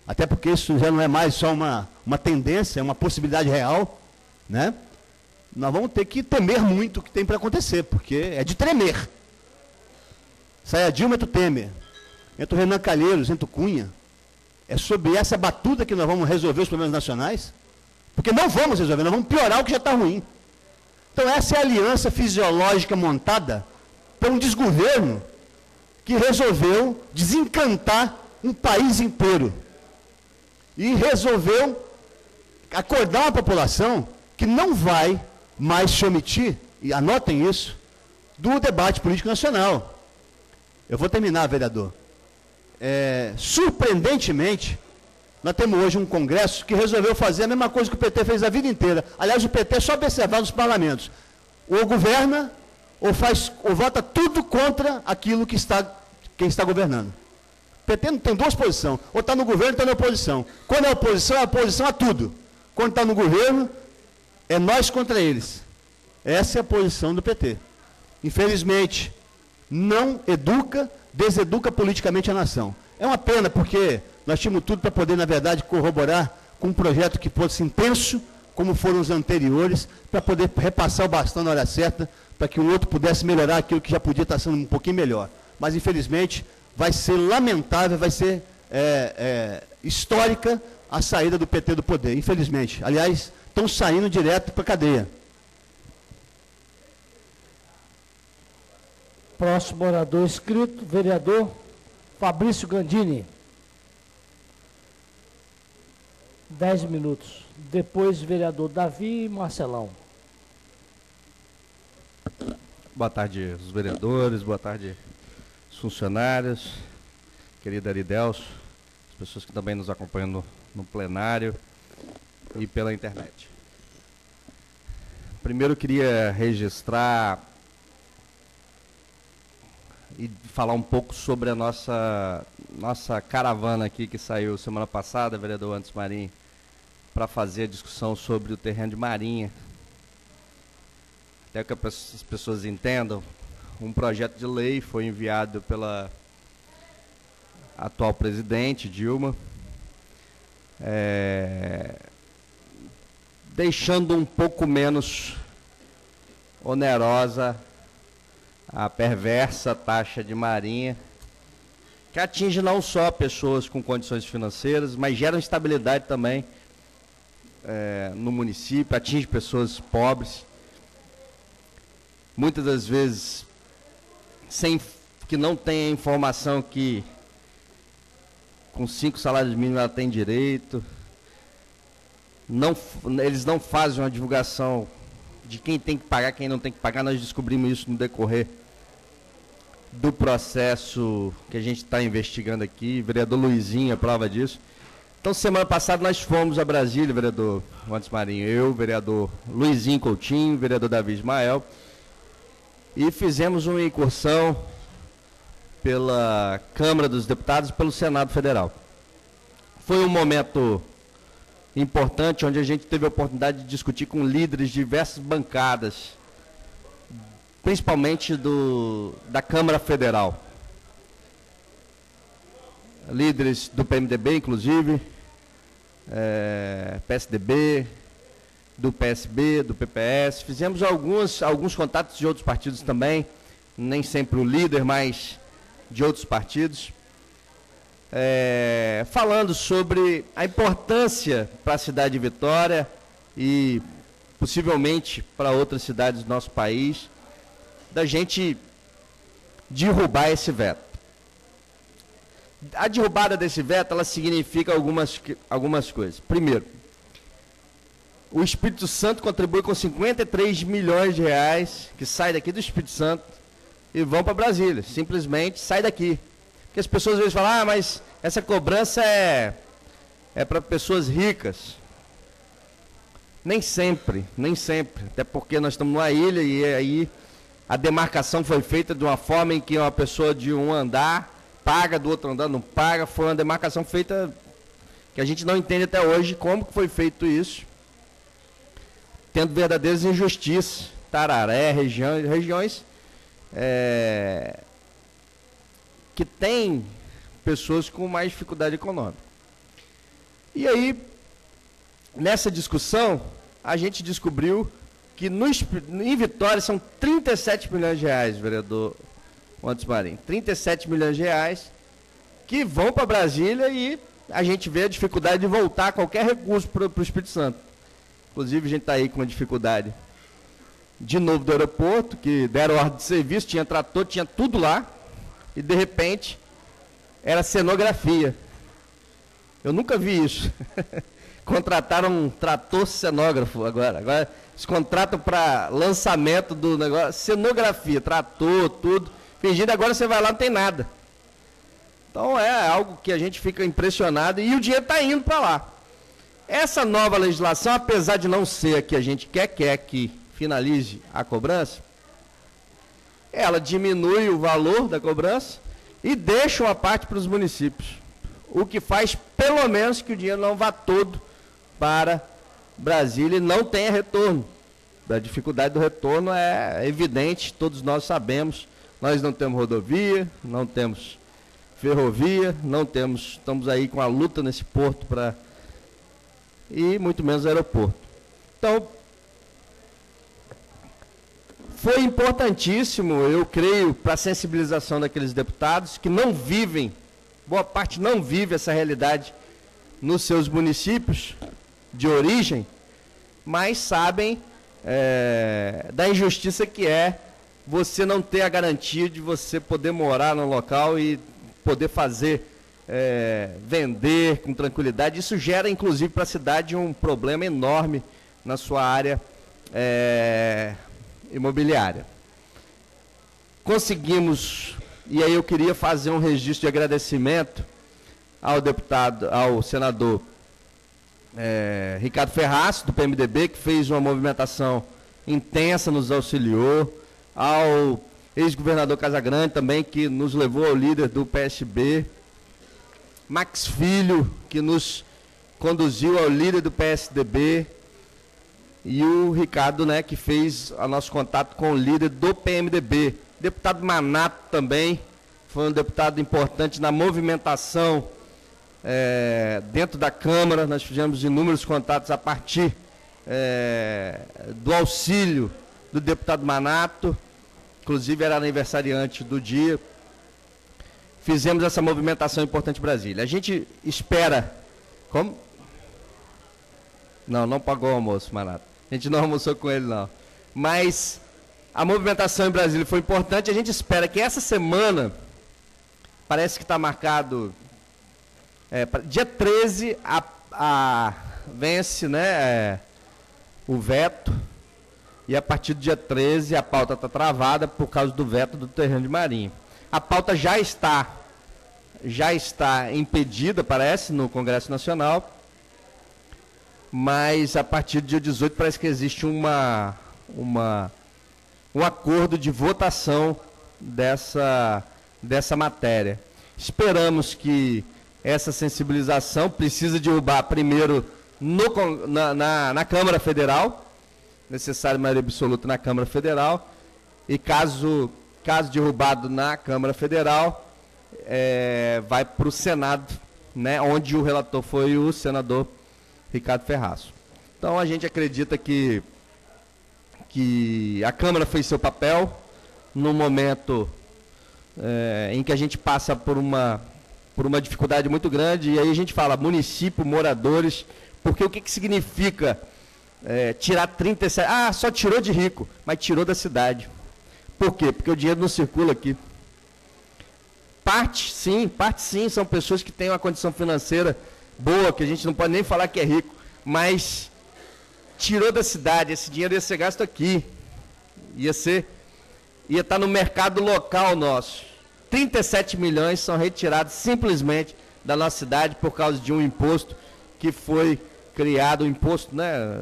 até porque isso já não é mais só uma tendência, é uma possibilidade real, né? Nós vamos ter que temer muito o que tem para acontecer, porque é de tremer. Sai a Dilma, entra o Temer, entra o Renan Calheiros, entra o Cunha. É sobre essa batuta que nós vamos resolver os problemas nacionais? Porque não vamos resolver, nós vamos piorar o que já está ruim. Então essa é a aliança fisiológica montada por um desgoverno que resolveu desencantar um país inteiro. E resolveu acordar uma população que não vai mais se omitir, e anotem isso, do debate político nacional. Eu vou terminar, vereador. Surpreendentemente, nós temos hoje um Congresso que resolveu fazer a mesma coisa que o PT fez a vida inteira. Aliás, o PT só observar nos parlamentos. Ou governa, ou vota tudo contra aquilo que quem está governando. O PT não tem duas posições. Ou está no governo, ou está na oposição. Quando é oposição a tudo. Quando está no governo, é nós contra eles. Essa é a posição do PT. Infelizmente, não educa, deseduca politicamente a nação. É uma pena, porque nós tínhamos tudo para poder, na verdade, corroborar com um projeto que fosse intenso, como foram os anteriores, para poder repassar o bastão na hora certa, para que o outro pudesse melhorar aquilo que já podia estar sendo um pouquinho melhor. Mas, infelizmente, vai ser lamentável, vai ser histórica a saída do PT do poder, infelizmente. Aliás, estão saindo direto para a cadeia. Próximo orador inscrito, vereador Fabrício Gandini. 10 minutos. Depois, vereador Davi e Marcelão. Boa tarde, os vereadores, boa tarde, os funcionários, querida Aridelso, as pessoas que também nos acompanham no plenário e pela internet. Primeiro, eu queria registrar e falar um pouco sobre a nossa caravana aqui que saiu semana passada, vereador Anderson Marinho, para fazer a discussão sobre o terreno de Marinha. Até que as pessoas entendam, um projeto de lei foi enviado pela atual presidente, Dilma, deixando um pouco menos onerosa a perversa taxa de Marinha, que atinge não só pessoas com condições financeiras, mas gera instabilidade também no município, atinge pessoas pobres, muitas das vezes que não tem a informação que com 5 salários mínimos ela tem direito. Eles não fazem uma divulgação de quem tem que pagar, quem não tem que pagar. Nós descobrimos isso no decorrer do processo que a gente está investigando aqui. O vereador Luizinho é prova disso. Então, semana passada nós fomos a Brasília, vereador Anderson Marinho, eu, vereador Luizinho Coutinho, vereador Davi Ismael, e fizemos uma incursão pela Câmara dos Deputados e pelo Senado Federal. Foi um momento importante, onde a gente teve a oportunidade de discutir com líderes de diversas bancadas, principalmente da Câmara Federal. Líderes do PMDB, inclusive, PSDB, do PSB, do PPS. Fizemos alguns contatos de outros partidos também, nem sempre o líder, mas de outros partidos, falando sobre a importância para a cidade de Vitória e possivelmente para outras cidades do nosso país, da gente derrubar esse veto. A derrubada desse veto, ela significa algumas coisas. Primeiro, o Espírito Santo contribui com 53 milhões de reais que sai daqui do Espírito Santo e vão para Brasília. Simplesmente sai daqui. Porque as pessoas às vezes falam, mas essa cobrança é para pessoas ricas. Nem sempre. Até porque nós estamos numa ilha e aí a demarcação foi feita de uma forma em que uma pessoa de um andar paga, do outro andar não paga. Foi uma demarcação feita que a gente não entende até hoje como que foi feito isso, tendo verdadeiras injustiças. Tararé, regiões que tem pessoas com mais dificuldade econômica. E aí, nessa discussão, a gente descobriu que em Vitória são 37 milhões de reais, vereador Anderson Marinho. 37 milhões de reais que vão para Brasília e a gente vê a dificuldade de voltar qualquer recurso para o Espírito Santo. Inclusive, a gente está aí com uma dificuldade de novo do aeroporto, que deram ordem de serviço, tinha trator, tinha tudo lá, e de repente era cenografia. Eu nunca vi isso. Contrataram um trator cenógrafo agora. Agora eles contratam para lançamento do negócio, cenografia, trator, tudo. Fingindo, agora você vai lá, não tem nada. Então é algo que a gente fica impressionado e o dinheiro está indo para lá. Essa nova legislação, apesar de não ser a que a gente quer que finalize a cobrança, ela diminui o valor da cobrança e deixa uma parte para os municípios. O que faz, pelo menos, que o dinheiro não vá todo para Brasília e não tenha retorno. A dificuldade do retorno é evidente, todos nós sabemos. Nós não temos rodovia, não temos ferrovia, estamos aí com a luta nesse porto e muito menos aeroporto. Então, foi importantíssimo, eu creio, para a sensibilização daqueles deputados que não vivem, boa parte não vive essa realidade nos seus municípios de origem, mas sabem da injustiça que é você não ter a garantia de você poder morar no local e poder fazer, vender com tranquilidade. Isso gera, inclusive, para a cidade um problema enorme na sua área imobiliária. Conseguimos, e aí eu queria fazer um registro de agradecimento ao senador Ricardo Ferraz, do PMDB, que fez uma movimentação intensa, nos auxiliou, ao ex-governador Casagrande também, que nos levou ao líder do PSB, Max Filho, que nos conduziu ao líder do PSDB, e o Ricardo, né, que fez o nosso contato com o líder do PMDB. Deputado Manato também foi um deputado importante na movimentação dentro da Câmara. Nós fizemos inúmeros contatos a partir do auxílio do deputado Manato, inclusive era aniversariante do dia. Fizemos essa movimentação importante em Brasília. A gente espera... Como? Não pagou o almoço, Manato. A gente não almoçou com ele, não. Mas a movimentação em Brasília foi importante. A gente espera que essa semana, parece que está marcado... dia 13, vence, né, o veto. E a partir do dia 13, a pauta está travada por causa do veto do terreno de Marinho. A pauta já está impedida, parece, no Congresso Nacional, mas a partir do dia 18 parece que existe um acordo de votação dessa matéria. Esperamos que essa sensibilização precisa derrubar primeiro na Câmara Federal, necessário maioria absoluta na Câmara Federal, e caso derrubado na Câmara Federal, vai para o Senado, né, onde o relator foi o senador Ricardo Ferraz. Então a gente acredita que a Câmara fez seu papel no momento em que a gente passa por uma dificuldade muito grande, e aí a gente fala município, moradores, porque o que significa tirar 37... só tirou de rico, mas tirou da cidade. Por quê? Porque o dinheiro não circula aqui. Parte sim, são pessoas que têm uma condição financeira boa, que a gente não pode nem falar que é rico, mas tirou da cidade, esse dinheiro ia ser gasto aqui, ia estar no mercado local nosso. 37 milhões são retirados simplesmente da nossa cidade por causa de um imposto que foi criado,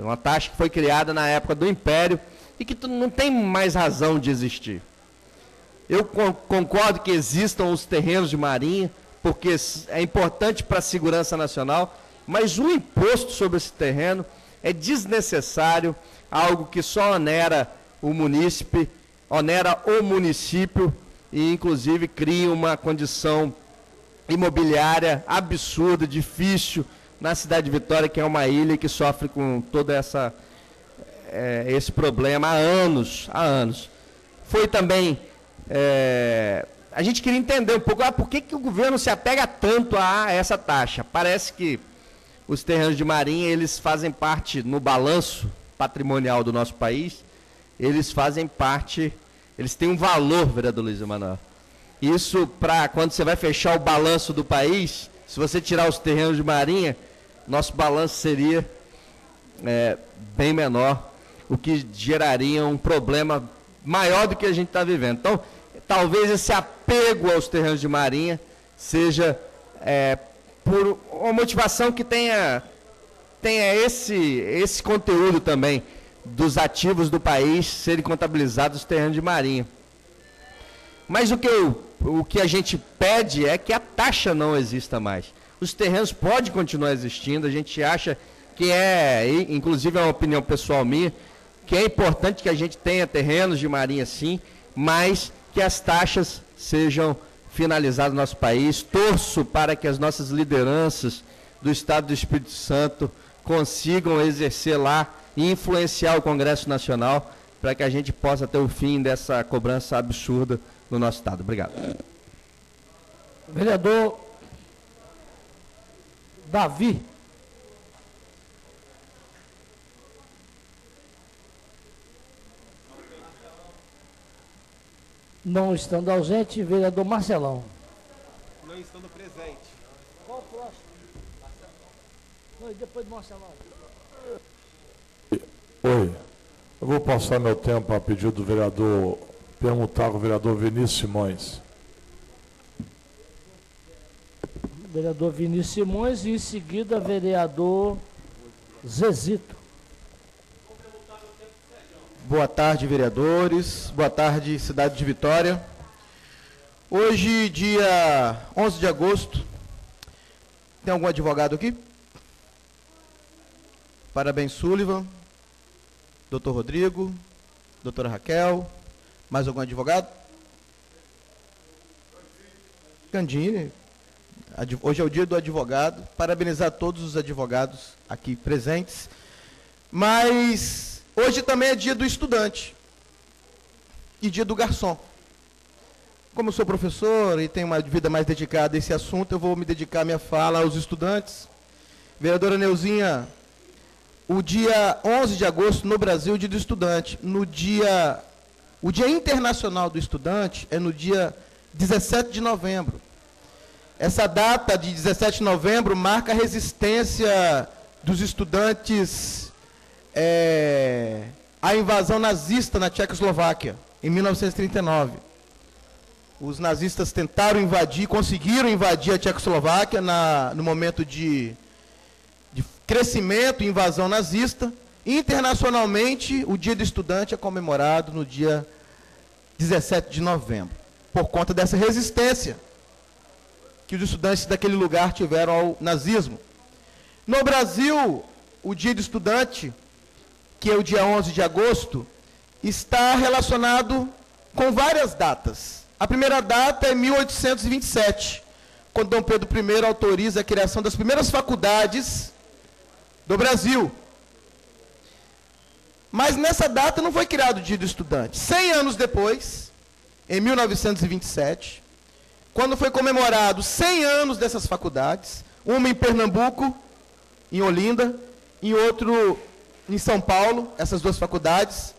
uma taxa que foi criada na época do Império e que não tem mais razão de existir. Eu concordo que existam os terrenos de Marinha, porque é importante para a segurança nacional, mas o imposto sobre esse terreno é desnecessário, algo que só onera o munícipe, onera o município e, inclusive, cria uma condição imobiliária absurda, difícil, na cidade de Vitória, que é uma ilha que sofre com todo esse problema há anos. Foi também... a gente queria entender um pouco, por que o governo se apega tanto a essa taxa? Parece que os terrenos de Marinha, eles fazem parte, no balanço patrimonial do nosso país, eles têm um valor, vereador Luiz Emanuel. Isso, quando você vai fechar o balanço do país, se você tirar os terrenos de Marinha, nosso balanço seria bem menor, o que geraria um problema maior do que a gente está vivendo. Então, talvez esse apego aos terrenos de Marinha seja por uma motivação que tenha esse conteúdo também dos ativos do país serem contabilizados os terrenos de Marinha. Mas o que a gente pede é que a taxa não exista mais. Os terrenos podem continuar existindo, a gente acha que inclusive é uma opinião pessoal minha, que é importante que a gente tenha terrenos de Marinha sim, mas que as taxas sejam finalizadas no nosso país. Torço para que as nossas lideranças do Estado do Espírito Santo consigam exercer lá e influenciar o Congresso Nacional para que a gente possa ter o fim dessa cobrança absurda no nosso Estado. Obrigado. Vereador Davi. Não estando ausente, vereador Marcelão. não estando presentes. Qual o próximo? Não, e depois mostra lá. Oi, eu vou passar meu tempo a pedido do vereador, perguntar com o vereador Vinícius Simões. Vereador Vinícius Simões e em seguida vereador Zezito. Boa tarde, vereadores. Boa tarde, cidade de Vitória. Hoje, dia 11 de agosto, tem algum advogado aqui? Parabéns, Sullivan, doutor Rodrigo, doutora Raquel, mais algum advogado? Gandini, hoje é o dia do advogado, parabenizar todos os advogados aqui presentes, mas hoje também é dia do estudante e dia do garçom. Como eu sou professor e tenho uma vida mais dedicada a esse assunto, eu vou me dedicar a minha fala aos estudantes. Vereadora Neuzinha, o dia 11 de agosto no Brasil, dia do estudante. O Dia Internacional do Estudante é no dia 17 de novembro. Essa data de 17 de novembro marca a resistência dos estudantes à invasão nazista na Tchecoslováquia, em 1939. Os nazistas tentaram invadir, conseguiram invadir a Tchecoslováquia no momento de crescimento e invasão nazista. Internacionalmente, o Dia do Estudante é comemorado no dia 17 de novembro, por conta dessa resistência que os estudantes daquele lugar tiveram ao nazismo. No Brasil, o Dia do Estudante, que é o dia 11 de agosto, está relacionado com várias datas. A primeira data é 1827, quando Dom Pedro I autoriza a criação das primeiras faculdades do Brasil. Mas nessa data não foi criado o Dia do Estudante. 100 anos depois, em 1927, quando foi comemorado 100 anos dessas faculdades, uma em Pernambuco, em Olinda, e outro em São Paulo, essas duas faculdades.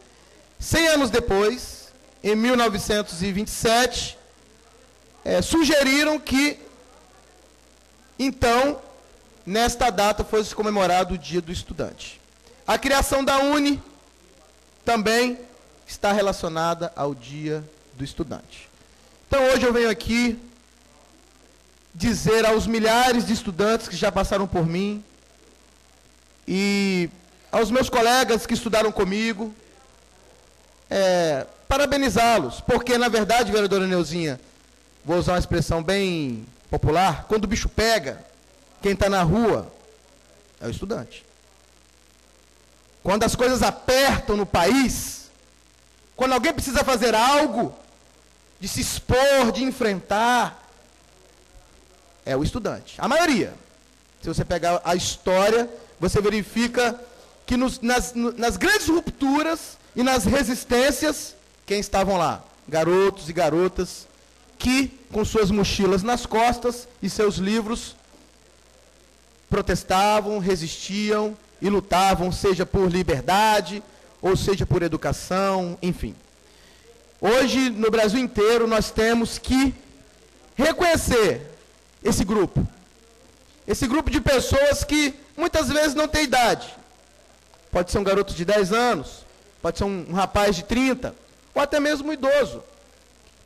100 anos depois, em 1927, sugeriram que, então, nesta data fosse comemorado o Dia do Estudante. A criação da UNE também está relacionada ao Dia do Estudante. Então, hoje eu venho aqui dizer aos milhares de estudantes que já passaram por mim e aos meus colegas que estudaram comigo, parabenizá-los, porque, na verdade, vereadora Neuzinha, vou usar uma expressão bem popular, quando o bicho pega, quem está na rua é o estudante. Quando as coisas apertam no país, quando alguém precisa fazer algo, de se expor, de enfrentar, é o estudante. A maioria. Se você pegar a história, você verifica que nas grandes rupturas e nas resistências, quem estavam lá? Garotos e garotas que, com suas mochilas nas costas e seus livros, protestavam, resistiam e lutavam, seja por liberdade, ou seja por educação, enfim. Hoje, no Brasil inteiro, nós temos que reconhecer esse grupo de pessoas que muitas vezes não têm idade. Pode ser um garoto de 10 anos, pode ser um rapaz de 30, ou até mesmo um idoso.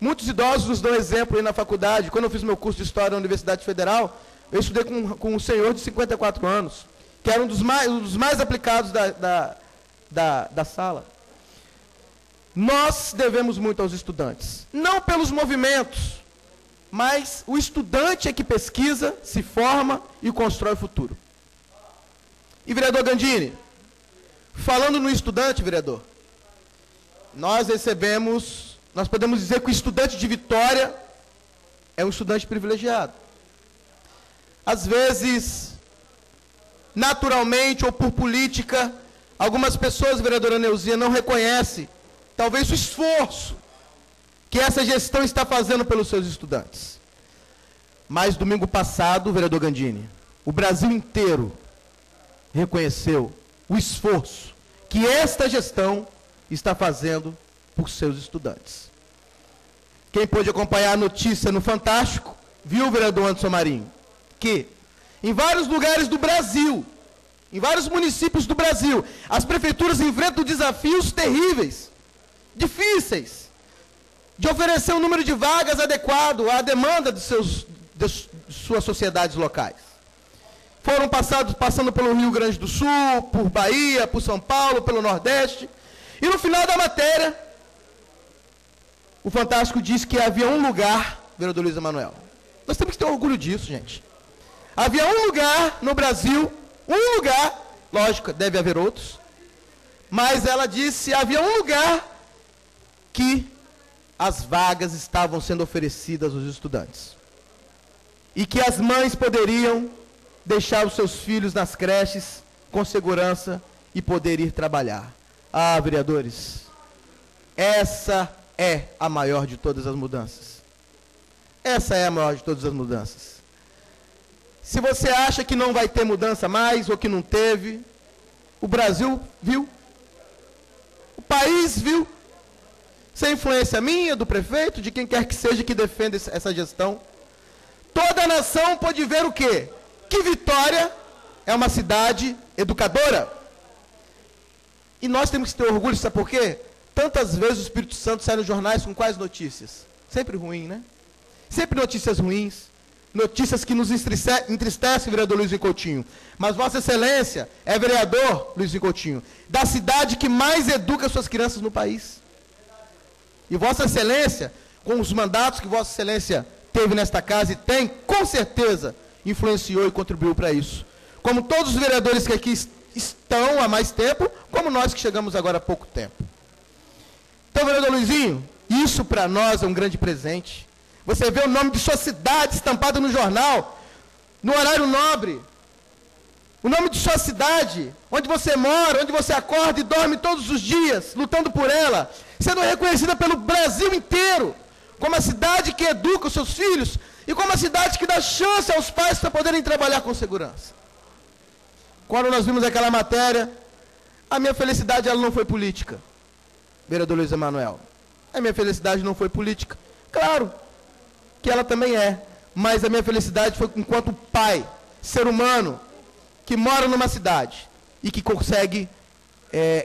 Muitos idosos nos dão exemplo aí na faculdade. Quando eu fiz meu curso de História na Universidade Federal, eu estudei com um senhor de 54 anos, que era um dos mais aplicados da sala. Nós devemos muito aos estudantes, não pelos movimentos, mas o estudante é que pesquisa, se forma e constrói o futuro. E, vereador Gandini, falando no estudante, vereador, nós podemos dizer que o estudante de Vitória é um estudante privilegiado. Às vezes, naturalmente ou por política, algumas pessoas, vereadora Neuzinha, não reconhecem, talvez, o esforço que essa gestão está fazendo pelos seus estudantes. Mas, domingo passado, vereador Gandini, o Brasil inteiro reconheceu o esforço que esta gestão está fazendo por seus estudantes. Quem pôde acompanhar a notícia no Fantástico, viu, vereador Anderson Marinho, que em vários lugares do Brasil, em vários municípios do Brasil, as prefeituras enfrentam desafios terríveis, difíceis, de oferecer um número de vagas adequado à demanda de suas sociedades locais. Foram passando pelo Rio Grande do Sul, por Bahia, por São Paulo, pelo Nordeste, e no final da matéria, o Fantástico disse que havia um lugar, vereador Luiz Emanuel. Nós temos que ter orgulho disso, gente. Havia um lugar no Brasil, um lugar, lógico, deve haver outros, mas ela disse, havia um lugar que as vagas estavam sendo oferecidas aos estudantes. E que as mães poderiam deixar os seus filhos nas creches com segurança e poder ir trabalhar. Ah, vereadores, essa é a maior de todas as mudanças. Essa é a maior de todas as mudanças. Se você acha que não vai ter mudança mais, ou que não teve, o Brasil viu. O país viu. Sem influência minha, do prefeito, de quem quer que seja que defenda essa gestão. Toda a nação pode ver o quê? Que Vitória é uma cidade educadora. E nós temos que ter orgulho, sabe por quê? Tantas vezes o Espírito Santo sai nos jornais com quais notícias? Sempre ruim, né? Sempre notícias ruins. Notícias que nos entristecem, vereador Luiz Coutinho. Mas Vossa Excelência é vereador, Luiz Coutinho, da cidade que mais educa suas crianças no país. E Vossa Excelência, com os mandatos que Vossa Excelência teve nesta casa e tem, com certeza, influenciou e contribuiu para isso. Como todos os vereadores que aqui estão há mais tempo, como nós que chegamos agora há pouco tempo. Então, vereador Luizinho, isso para nós é um grande presente. Você vê o nome de sua cidade estampado no jornal, no horário nobre. O nome de sua cidade, onde você mora, onde você acorda e dorme todos os dias, lutando por ela, sendo reconhecida pelo Brasil inteiro, como a cidade que educa os seus filhos e como a cidade que dá chance aos pais para poderem trabalhar com segurança. Quando nós vimos aquela matéria, a minha felicidade ela não foi política, vereador Luiz Emanuel. A minha felicidade não foi política. Claro que ela também é, mas a minha felicidade foi enquanto pai, ser humano, que mora numa cidade e que consegue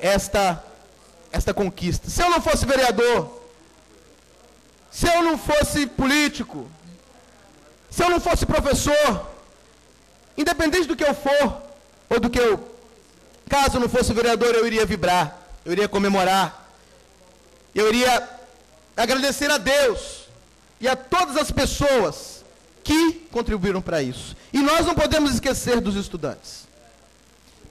esta conquista. Se eu não fosse vereador, se eu não fosse político, se eu não fosse professor, independente do que eu for, ou do que caso eu não fosse vereador, eu iria vibrar, eu iria comemorar, eu iria agradecer a Deus e a todas as pessoas que contribuíram para isso. E nós não podemos esquecer dos estudantes,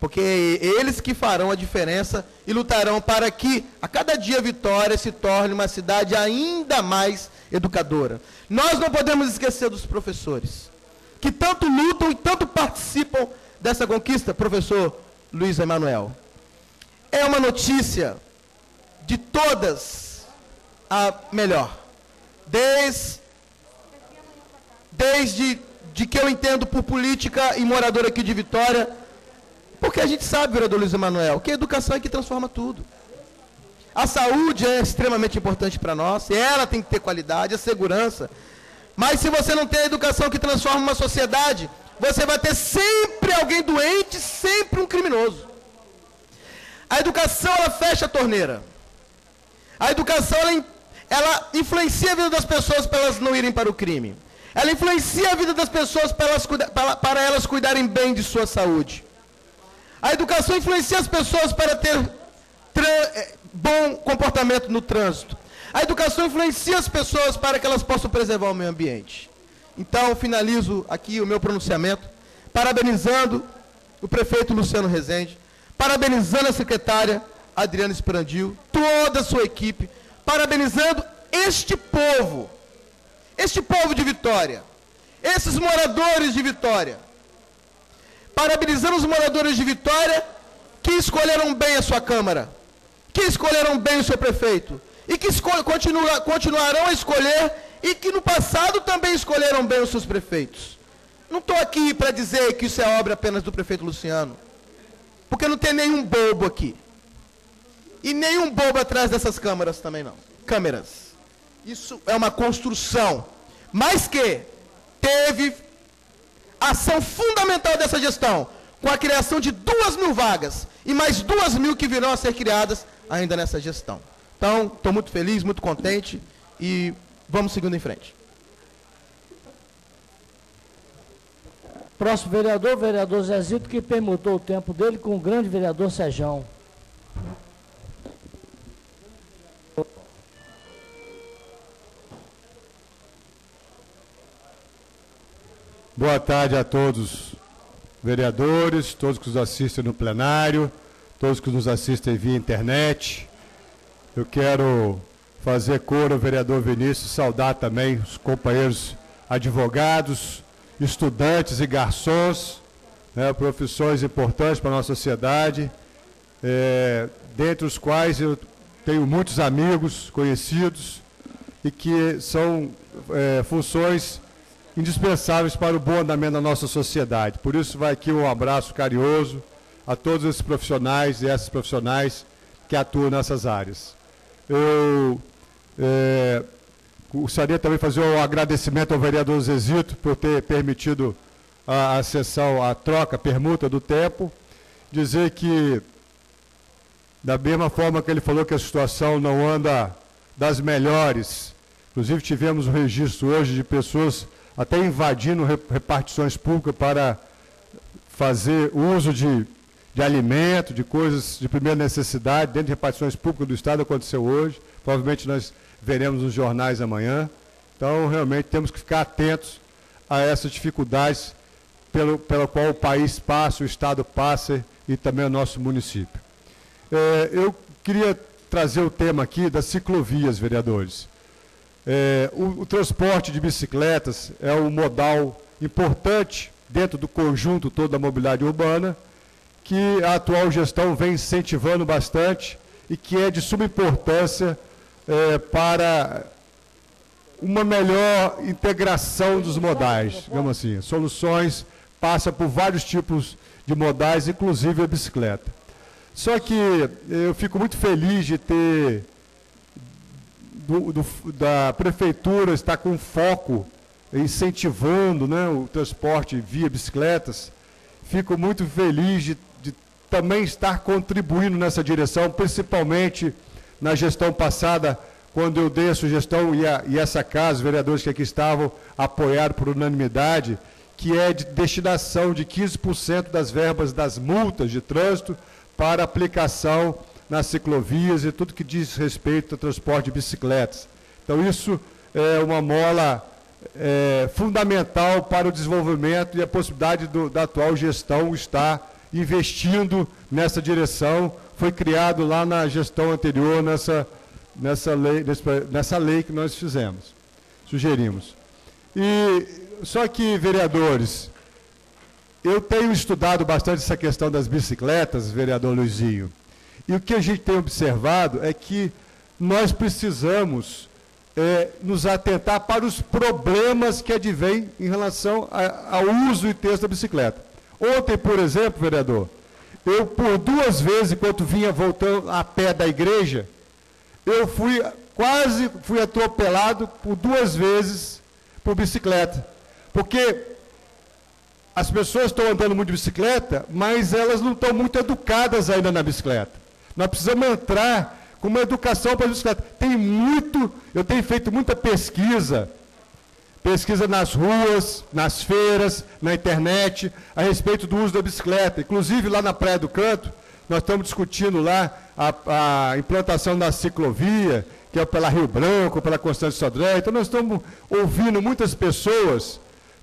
porque eles que farão a diferença e lutarão para que a cada dia Vitória se torne uma cidade ainda mais educadora. Nós não podemos esquecer dos professores, que tanto lutam e tanto participam dessa conquista, professor Luiz Emanuel. É uma notícia de todas a melhor. Desde que eu entendo por política e morador aqui de Vitória, porque a gente sabe, vereador Luiz Emanuel, que a educação é que transforma tudo. A saúde é extremamente importante para nós, e ela tem que ter qualidade, a segurança. Mas se você não tem a educação que transforma uma sociedade, você vai ter sempre alguém doente, sempre um criminoso. A educação, ela fecha a torneira. A educação, ela influencia a vida das pessoas para elas não irem para o crime. Ela influencia a vida das pessoas para elas cuidarem bem de sua saúde. A educação influencia as pessoas para ter bom comportamento no trânsito. A educação influencia as pessoas para que elas possam preservar o meio ambiente. Então, finalizo aqui o meu pronunciamento, parabenizando o prefeito Luciano Rezende, parabenizando a secretária Adriana Esperandil, toda a sua equipe, parabenizando este povo de Vitória, esses moradores de Vitória, parabenizando os moradores de Vitória que escolheram bem a sua Câmara, que escolheram bem o seu prefeito, e que continuarão a escolher, e que no passado também escolheram bem os seus prefeitos. Não estou aqui para dizer que isso é obra apenas do prefeito Luciano, porque não tem nenhum bobo aqui. E nenhum bobo atrás dessas câmeras também não. Câmeras. Isso é uma construção. Mas que teve ação fundamental dessa gestão, com a criação de 2.000 vagas e mais 2.000 que virão a ser criadas ainda nessa gestão. Então, estou muito feliz, muito contente e vamos seguindo em frente. Próximo vereador, vereador Zezito, que permutou o tempo dele com o grande vereador Serjão. Boa tarde a todos, vereadores, todos que nos assistem no plenário, todos que nos assistem via internet. Eu quero fazer coro ao vereador Vinícius, saudar também os companheiros advogados, estudantes e garçons, né, profissões importantes para a nossa sociedade, dentre os quais eu tenho muitos amigos, conhecidos, e que são funções indispensáveis para o bom andamento da nossa sociedade. Por isso vai aqui um abraço carinhoso a todos esses profissionais e essas profissionais que atuam nessas áreas. Eu gostaria também de fazer um agradecimento ao vereador Zezito por ter permitido a sessão, a troca, a permuta do tempo, dizer que, da mesma forma que ele falou que a situação não anda das melhores, inclusive tivemos um registro hoje de pessoas até invadindo repartições públicas para fazer uso de alimento, de coisas de primeira necessidade, dentro de repartições públicas do Estado, aconteceu hoje. Provavelmente nós veremos nos jornais amanhã. Então, realmente, temos que ficar atentos a essas dificuldades pela qual o país passa, o Estado passa e também o nosso município. Eu queria trazer o tema aqui das ciclovias, vereadores. O transporte de bicicletas é um modal importante dentro do conjunto todo da mobilidade urbana, que a atual gestão vem incentivando bastante e que é de suma importância para uma melhor integração dos modais, digamos assim. Soluções passam por vários tipos de modais, inclusive a bicicleta. Só que eu fico muito feliz de ter da prefeitura estar com foco incentivando, né, o transporte via bicicletas. Fico muito feliz de também estar contribuindo nessa direção, principalmente na gestão passada, quando eu dei a sugestão e essa casa, os vereadores que aqui estavam, apoiaram por unanimidade, que é de destinação de 15% das verbas das multas de trânsito para aplicação nas ciclovias e tudo que diz respeito ao transporte de bicicletas. Então, isso é uma mola fundamental para o desenvolvimento e a possibilidade da atual gestão estar investindo nessa direção. Foi criado lá na gestão anterior, nessa lei que nós sugerimos. Só que, vereadores, eu tenho estudado bastante essa questão das bicicletas, vereador Luizinho, e o que a gente tem observado é que nós precisamos nos atentar para os problemas que advêm em relação ao uso intenso da bicicleta. Ontem, por exemplo, vereador, eu por 2 vezes, enquanto vinha voltando a pé da igreja, eu quase fui atropelado por 2 vezes por bicicleta. Porque as pessoas estão andando muito de bicicleta, mas elas não estão muito educadas ainda na bicicleta. Nós precisamos entrar com uma educação para a bicicleta. Eu tenho feito muita pesquisa nas ruas, nas feiras, na internet, a respeito do uso da bicicleta. Inclusive, lá na Praia do Canto, nós estamos discutindo lá a implantação da ciclovia, que é pela Rio Branco, pela Constância Sodré. Então, nós estamos ouvindo muitas pessoas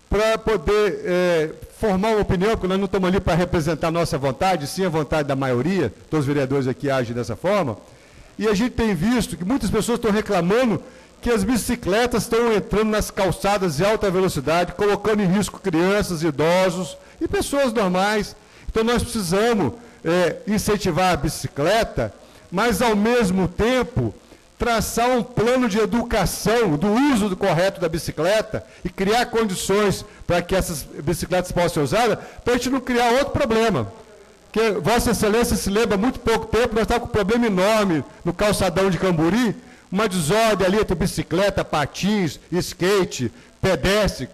para poder formar uma opinião, porque nós não estamos ali para representar a nossa vontade, sim a vontade da maioria, todos os vereadores aqui agem dessa forma, e a gente tem visto que muitas pessoas estão reclamando que as bicicletas estão entrando nas calçadas de alta velocidade, colocando em risco crianças, idosos e pessoas normais. Então nós precisamos incentivar a bicicleta, mas ao mesmo tempo traçar um plano de educação do uso correto da bicicleta e criar condições para que essas bicicletas possam ser usadas, para a gente não criar outro problema. Porque Vossa Excelência se lembra, há muito pouco tempo, nós estávamos com um problema enorme no calçadão de Camburi, uma desordem ali entre bicicleta, patins, skate, pedestre,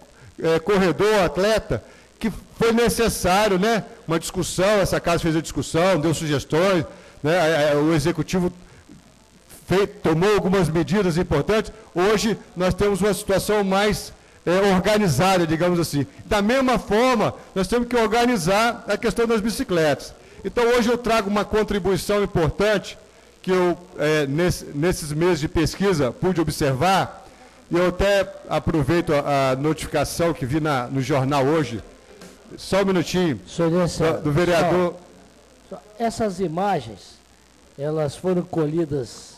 corredor, atleta, que foi necessário, né? Uma discussão, essa casa fez a discussão, deu sugestões, né? O executivo tomou algumas medidas importantes. Hoje nós temos uma situação mais organizada, digamos assim. Da mesma forma, nós temos que organizar a questão das bicicletas. Então, hoje eu trago uma contribuição importante que eu, nesses meses de pesquisa, pude observar, e eu até aproveito a notificação que vi no jornal hoje, só um minutinho, do vereador... Essas imagens, elas foram colhidas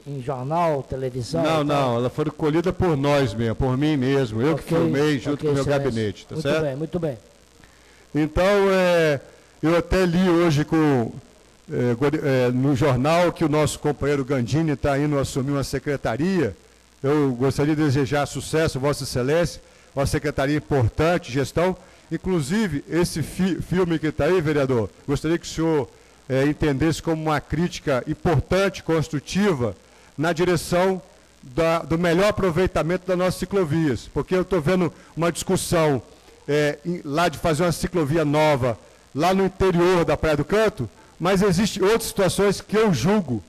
em jornal, televisão? Não, elas foram colhidas por nós mesmo, por mim mesmo, eu que filmei junto com o meu gabinete, tá certo? Muito bem, muito bem. Então, eu até li hoje no jornal que o nosso companheiro Gandini está indo assumir uma secretaria. Eu gostaria de desejar sucesso, Vossa Excelência, uma secretaria importante, gestão. Inclusive, esse filme que está aí, vereador, gostaria que o senhor entendesse como uma crítica importante, construtiva, na direção do melhor aproveitamento das nossas ciclovias. Porque eu estou vendo uma discussão lá de fazer uma ciclovia nova, lá no interior da Praia do Canto, mas existem outras situações que eu julgo,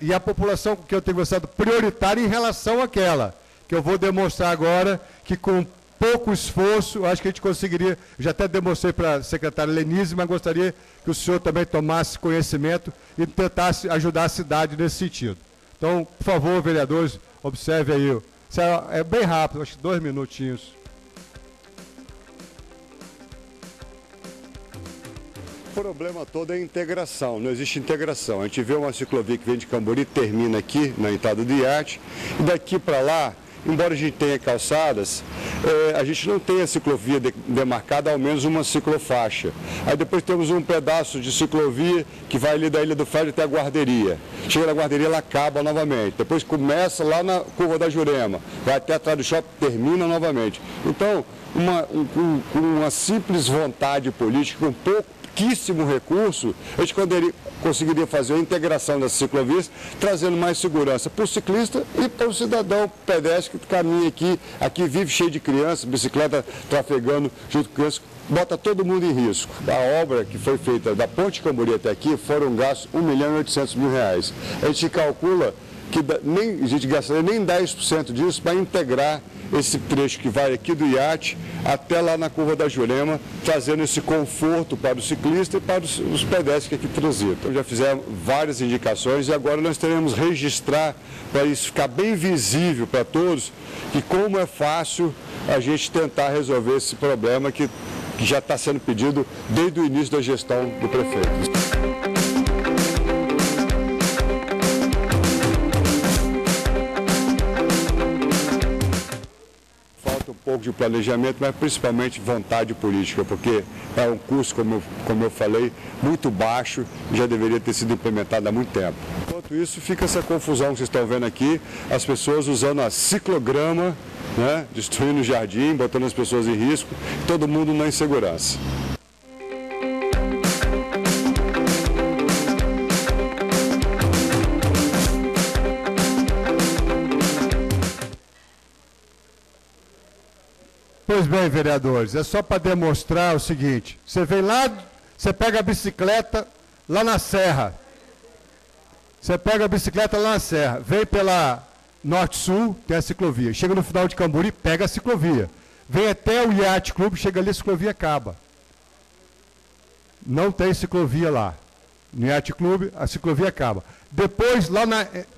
e a população com que eu tenho conversado prioritária em relação àquela, que eu vou demonstrar agora que com pouco esforço, acho que a gente conseguiria, já até demonstrei para a secretária Lenise, mas gostaria que o senhor também tomasse conhecimento e tentasse ajudar a cidade nesse sentido. Então, por favor, vereadores, observe aí. É bem rápido, acho que 2 minutinhos. O problema todo é a integração, não existe integração. A gente vê uma ciclovia que vem de Cambori, termina aqui na entrada do iate, e daqui para lá, embora a gente tenha calçadas, a gente não tem a ciclovia demarcada, ao menos uma ciclofaixa. Aí depois temos um pedaço de ciclovia que vai ali da Ilha do Frade até a guarderia. Chega na guarderia, ela acaba novamente. Depois começa lá na curva da Jurema, vai até atrás do shopping, termina novamente. Então, com uma simples vontade política, pouquíssimo recurso, a gente conseguiria fazer a integração das ciclovias, trazendo mais segurança para o ciclista e para o cidadão pedestre que caminha aqui vive cheio de crianças, bicicleta trafegando junto com crianças, bota todo mundo em risco. A obra que foi feita da Ponte Cambori até aqui foram gastos R$1.800.000. A gente calcula que a gente gastaria nem 10% disso para integrar esse trecho que vai aqui do iate até lá na curva da Jurema, trazendo esse conforto para o ciclista e para os pedestres que aqui transitam. Já fizemos várias indicações e agora nós teremos registrar para isso ficar bem visível para todos e como é fácil a gente tentar resolver esse problema que já está sendo pedido desde o início da gestão do prefeito. Um pouco de planejamento, mas principalmente vontade política, porque é um custo, como eu falei, muito baixo e já deveria ter sido implementado há muito tempo. Enquanto isso, fica essa confusão que vocês estão vendo aqui, as pessoas usando a ciclograma, né, destruindo o jardim, botando as pessoas em risco, todo mundo na insegurança. Pois bem, vereadores, é só para demonstrar o seguinte, você vem lá, você pega a bicicleta lá na serra, vem pela Norte-Sul, tem a ciclovia, chega no final de Cambori, pega a ciclovia, vem até o Iate Clube, chega ali, a ciclovia acaba. Não tem ciclovia lá. No Iate Clube, a ciclovia acaba. Depois,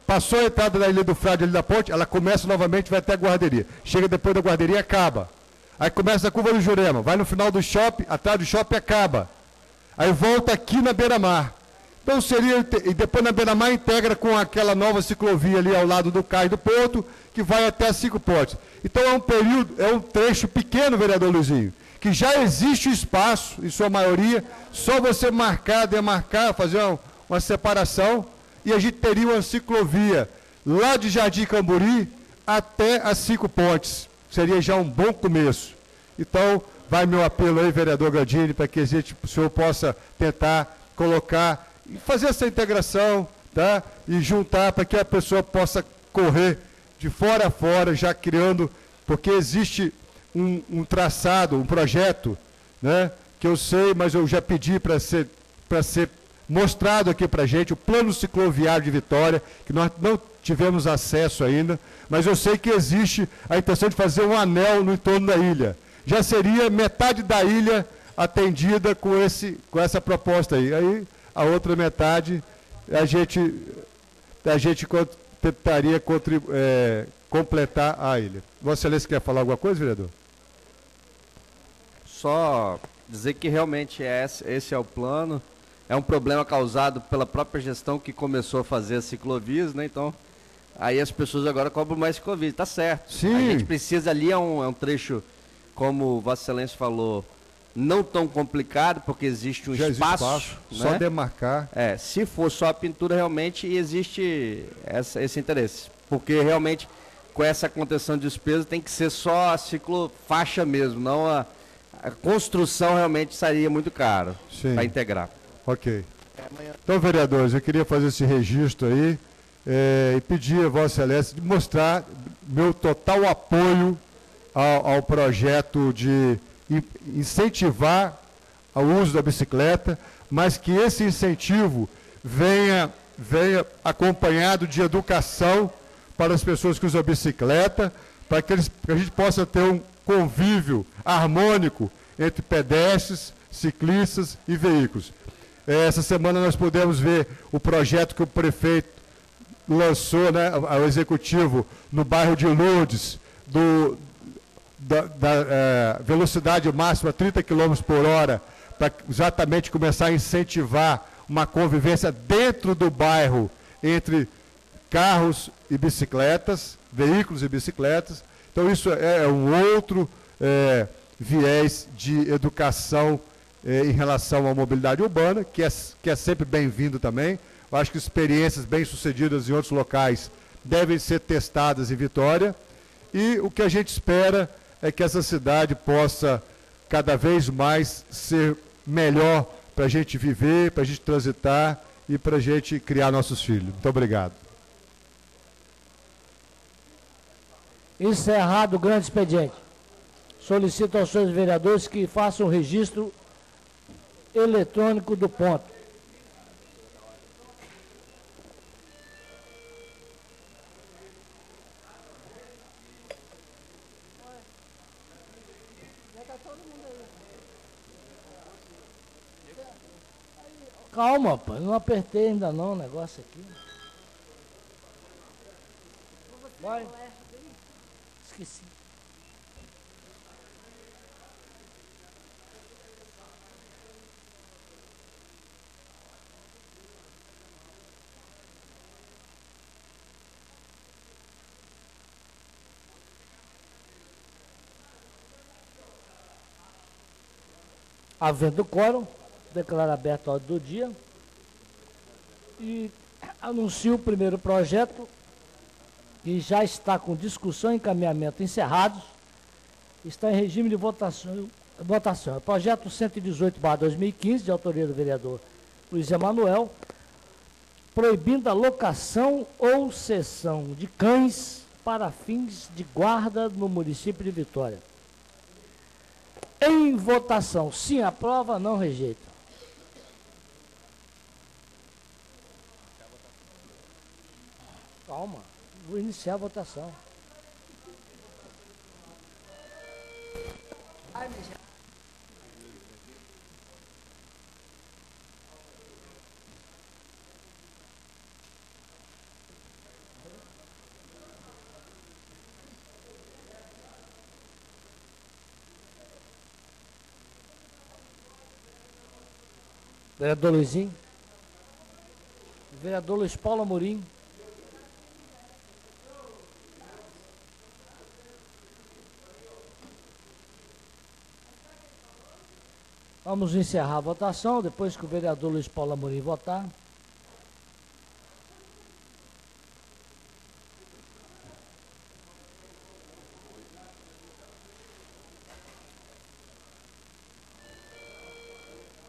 passou a entrada da Ilha do Frade, ali da ponte, ela começa novamente, vai até a guarderia. Chega depois da guarderia, acaba. Aí começa a curva do Jurema, vai no final do shopping, atrás do shopping acaba. Aí volta aqui na beira-mar. Então e depois na beira-mar integra com aquela nova ciclovia ali ao lado do cais do Porto, que vai até 5 Pontes. Então é um trecho pequeno, vereador Luizinho, que já existe espaço, em sua maioria, só você demarcar, fazer uma separação, e a gente teria uma ciclovia lá de Jardim Cambori até as 5 Pontes. Seria já um bom começo. Então, vai meu apelo aí, vereador Gandini, para que o senhor possa tentar colocar, fazer essa integração, tá? E juntar para que a pessoa possa correr de fora a fora, já criando, porque existe um traçado, um projeto, né, que eu sei, mas eu já pedi para ser mostrado aqui para a gente, o plano cicloviário de Vitória, que nós não tivemos acesso ainda, mas eu sei que existe a intenção de fazer um anel no entorno da ilha. Já seria metade da ilha atendida com essa proposta aí. Aí a outra metade a gente tentaria completar a ilha. Vossa Excelência quer falar alguma coisa, vereador? Só dizer que realmente esse é o plano. É um problema causado pela própria gestão que começou a fazer as ciclovias, né? Então, aí as pessoas agora cobram mais ciclovias. Tá certo. Sim. A gente precisa ali, é um trecho, como Vossa Excelência falou, não tão complicado, porque existe um espaço. Né? Só demarcar. Se for só a pintura, realmente existe esse interesse. Porque realmente, com essa contenção de despesa, tem que ser só a ciclofaixa mesmo, não a construção realmente seria muito caro para integrar. Ok. Então, vereadores, eu queria fazer esse registro aí e pedir a Vossa Excelência de mostrar meu total apoio ao projeto de incentivar o uso da bicicleta, mas que esse incentivo venha acompanhado de educação para as pessoas que usam a bicicleta, para que a gente possa ter um convívio harmônico entre pedestres, ciclistas e veículos. Essa semana nós pudemos ver o projeto que o prefeito lançou, né, ao executivo, no bairro de Lourdes, da velocidade máxima 30 km por hora, para exatamente começar a incentivar uma convivência dentro do bairro entre carros e bicicletas, veículos e bicicletas. Então isso é um outro viés de educação em relação à mobilidade urbana, que é sempre bem-vindo também. Eu acho que experiências bem-sucedidas em outros locais devem ser testadas em Vitória. E o que a gente espera é que essa cidade possa cada vez mais ser melhor para a gente viver, para a gente transitar e para a gente criar nossos filhos. Muito obrigado. Encerrado o grande expediente. Solicito aos senhores vereadores que façam o registro eletrônico do ponto. Calma, pai, não apertei ainda não o negócio aqui. Vai. Esqueci. Havendo quórum, declaro aberto a ordem do dia e anuncio o primeiro projeto, que já está com discussão e encaminhamento encerrados, está em regime de votação. É o projeto 118/2015, de autoria do vereador Luiz Emanuel, proibindo a locação ou cessão de cães para fins de guarda no município de Vitória. Em votação, sim, aprova, não rejeita. Calma, vou iniciar a votação. Vereador Luizinho. Vereador Luiz Paulo Amorim. Vamos encerrar a votação, depois que o vereador Luiz Paulo Amorim votar.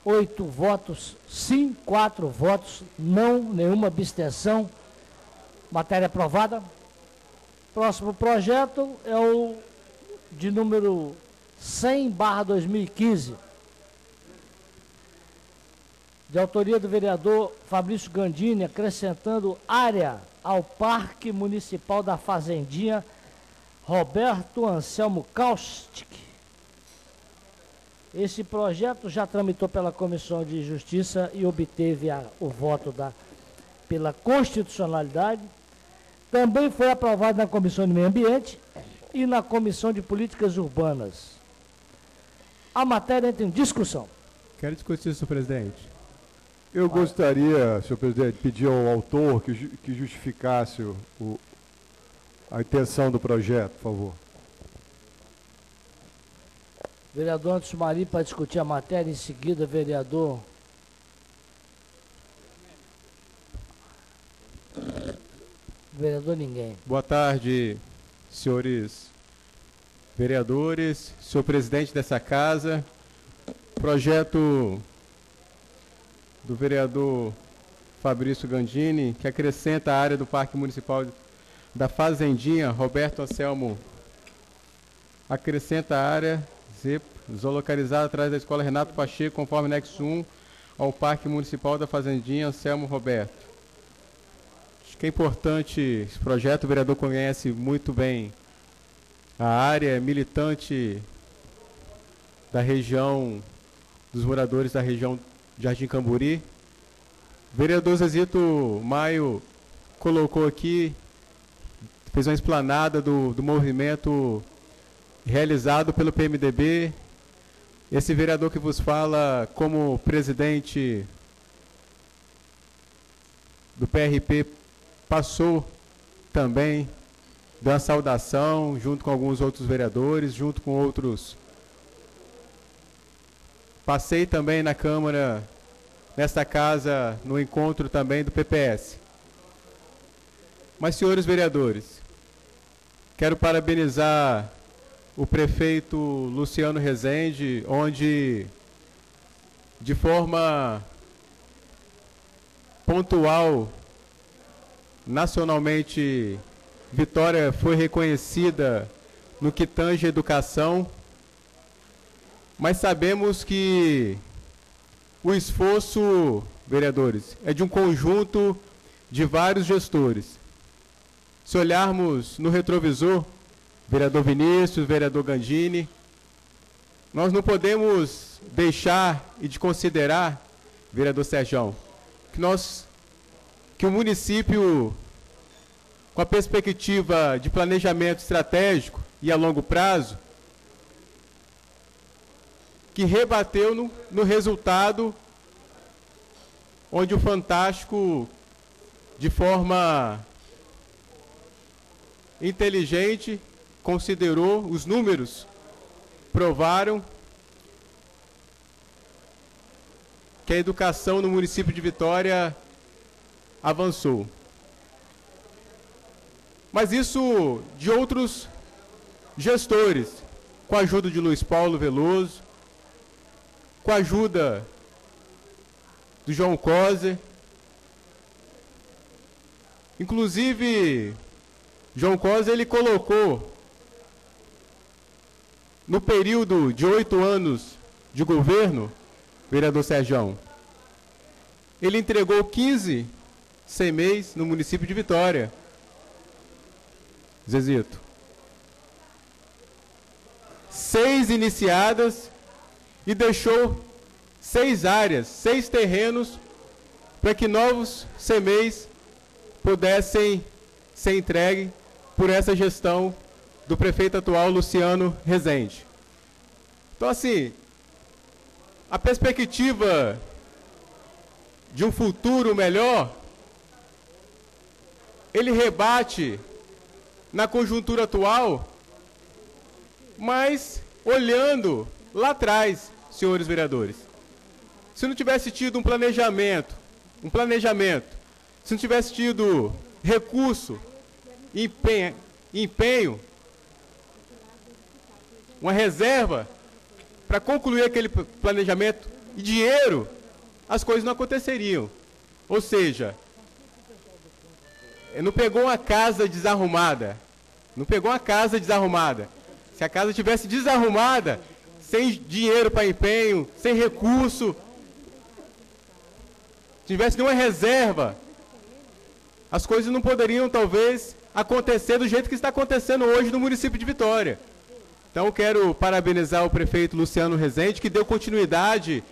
Oito votos, sim, 4 votos, não, nenhuma abstenção. Matéria aprovada. Próximo projeto é o de número 100/2015, de autoria do vereador Fabrício Gandini, acrescentando área ao Parque Municipal da Fazendinha Roberto Anselmo Caustic. Esse projeto já tramitou pela Comissão de Justiça e obteve o voto pela constitucionalidade. Também foi aprovado na Comissão de Meio Ambiente e na Comissão de Políticas Urbanas. A matéria entra em discussão. Quero discutir, senhor presidente. Eu gostaria, senhor presidente, pedir ao autor que justificasse a intenção do projeto, por favor. Vereador Anderson Mari, para discutir a matéria, em seguida, vereador ninguém. Boa tarde, senhores vereadores, senhor presidente dessa casa. Projeto do vereador Fabrício Gandini, que acrescenta a área do Parque Municipal da Fazendinha Roberto Anselmo. Acrescenta a área localizada atrás da Escola Renato Pacheco, conforme anexo 1 ao Parque Municipal da Fazendinha Anselmo Roberto. Acho que é importante esse projeto, o vereador conhece muito bem a área, é militante da região, dos moradores da região Jardim Camburi. O vereador Zezito Maio colocou aqui, fez uma explanada do movimento realizado pelo PMDB. Esse vereador que vos fala, como presidente do PRP, passou também, deu uma saudação, junto com alguns outros vereadores, junto com outros. Passei também na Câmara, nesta casa, no encontro também do PPS. Mas, senhores vereadores, quero parabenizar o prefeito Luciano Rezende, onde, de forma pontual, nacionalmente, Vitória foi reconhecida no que tange a educação, mas sabemos que o esforço, vereadores, é de um conjunto de vários gestores. Se olharmos no retrovisor, vereador Vinícius, vereador Gandini, nós não podemos deixar e de considerar, vereador Serjão, que o município, com a perspectiva de planejamento estratégico e a longo prazo, que rebateu no resultado, onde o Fantástico, de forma inteligente, considerou, os números provaram que a educação no município de Vitória avançou. Mas isso de outros gestores, com a ajuda de Luiz Paulo Veloso, com a ajuda do João Coser. Inclusive, João Coser, ele colocou, no período de 8 anos de governo, vereador Serjão, ele entregou 15 CMEs no município de Vitória. Zezito. 6 iniciadas e deixou 6 áreas, 6 terrenos, para que novos CMEs pudessem ser entregues por essa gestão do prefeito atual, Luciano Rezende. Então, assim, a perspectiva de um futuro melhor, ele rebate na conjuntura atual, mas olhando lá atrás, senhores vereadores. Se não tivesse tido um planejamento, se não tivesse tido recurso, empenho, uma reserva para concluir aquele planejamento e dinheiro, as coisas não aconteceriam. Ou seja, não pegou uma casa desarrumada. Se a casa estivesse desarrumada, sem dinheiro para empenho, sem recurso, tivesse nenhuma reserva, as coisas não poderiam, talvez, acontecer do jeito que está acontecendo hoje no município de Vitória. Então, quero parabenizar o prefeito Luciano Rezende, que deu continuidade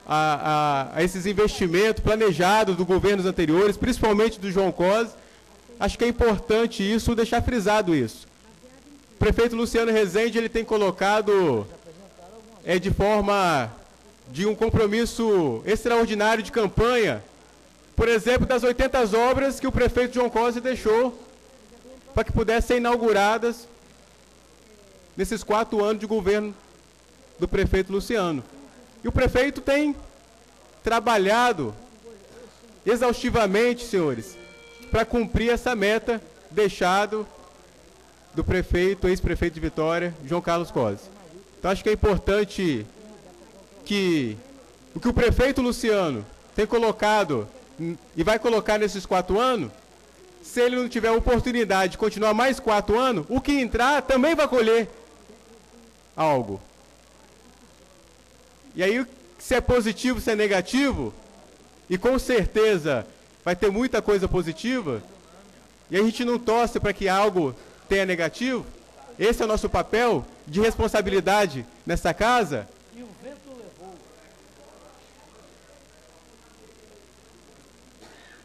a esses investimentos planejados dos governos anteriores, principalmente do João Cosi. Acho que é importante isso, deixar frisado isso. O prefeito Luciano Rezende, ele tem colocado de forma de um compromisso extraordinário de campanha, por exemplo, das 80 obras que o prefeito João Cosi deixou para que pudessem ser inauguradas nesses 4 anos de governo do prefeito Luciano. E o prefeito tem trabalhado exaustivamente, senhores, para cumprir essa meta deixada do prefeito, ex-prefeito de Vitória, João Carlos Cosi. Então, acho que é importante que o que o prefeito Luciano tem colocado e vai colocar nesses 4 anos, se ele não tiver a oportunidade de continuar mais 4 anos, o que entrar também vai colher algo. E aí, se é positivo, se é negativo, e com certeza vai ter muita coisa positiva, e a gente não torce para que algo tenha negativo, esse é o nosso papel de responsabilidade nessa casa. E o vento levou.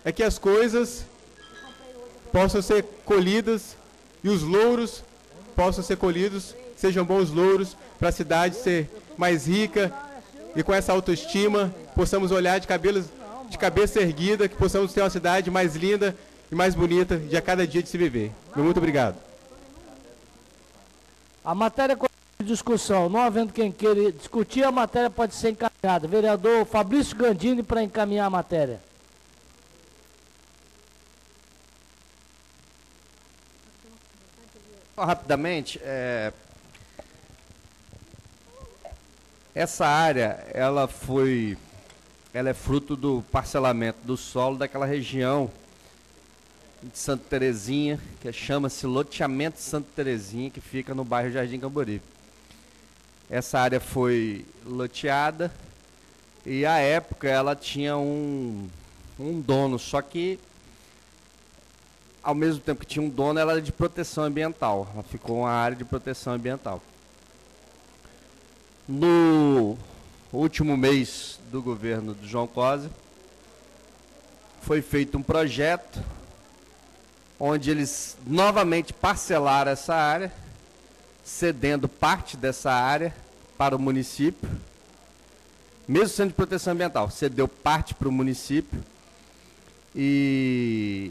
É que as coisas possam ser colhidas e os louros possam ser colhidos, sejam bons louros, para a cidade ser mais rica e com essa autoestima possamos olhar de cabeça erguida, que possamos ter uma cidade mais linda e mais bonita de a cada dia de se viver. Muito obrigado. A matéria de discussão, não havendo quem queira discutir, a matéria pode ser encaminhada. Vereador Fabrício Gandini para encaminhar a matéria. Rapidamente, essa área, ela é fruto do parcelamento do solo daquela região de Santa Terezinha, que chama-se Loteamento Santa Terezinha, que fica no bairro Jardim Camboriú. Essa área foi loteada e, à época, ela tinha um dono, só que, ao mesmo tempo que tinha um dono, ela era de proteção ambiental. Ela ficou uma área de proteção ambiental. No último mês do governo do João Cosi, foi feito um projeto onde eles novamente parcelaram essa área, cedendo parte dessa área para o município, mesmo sendo de proteção ambiental, cedeu parte para o município e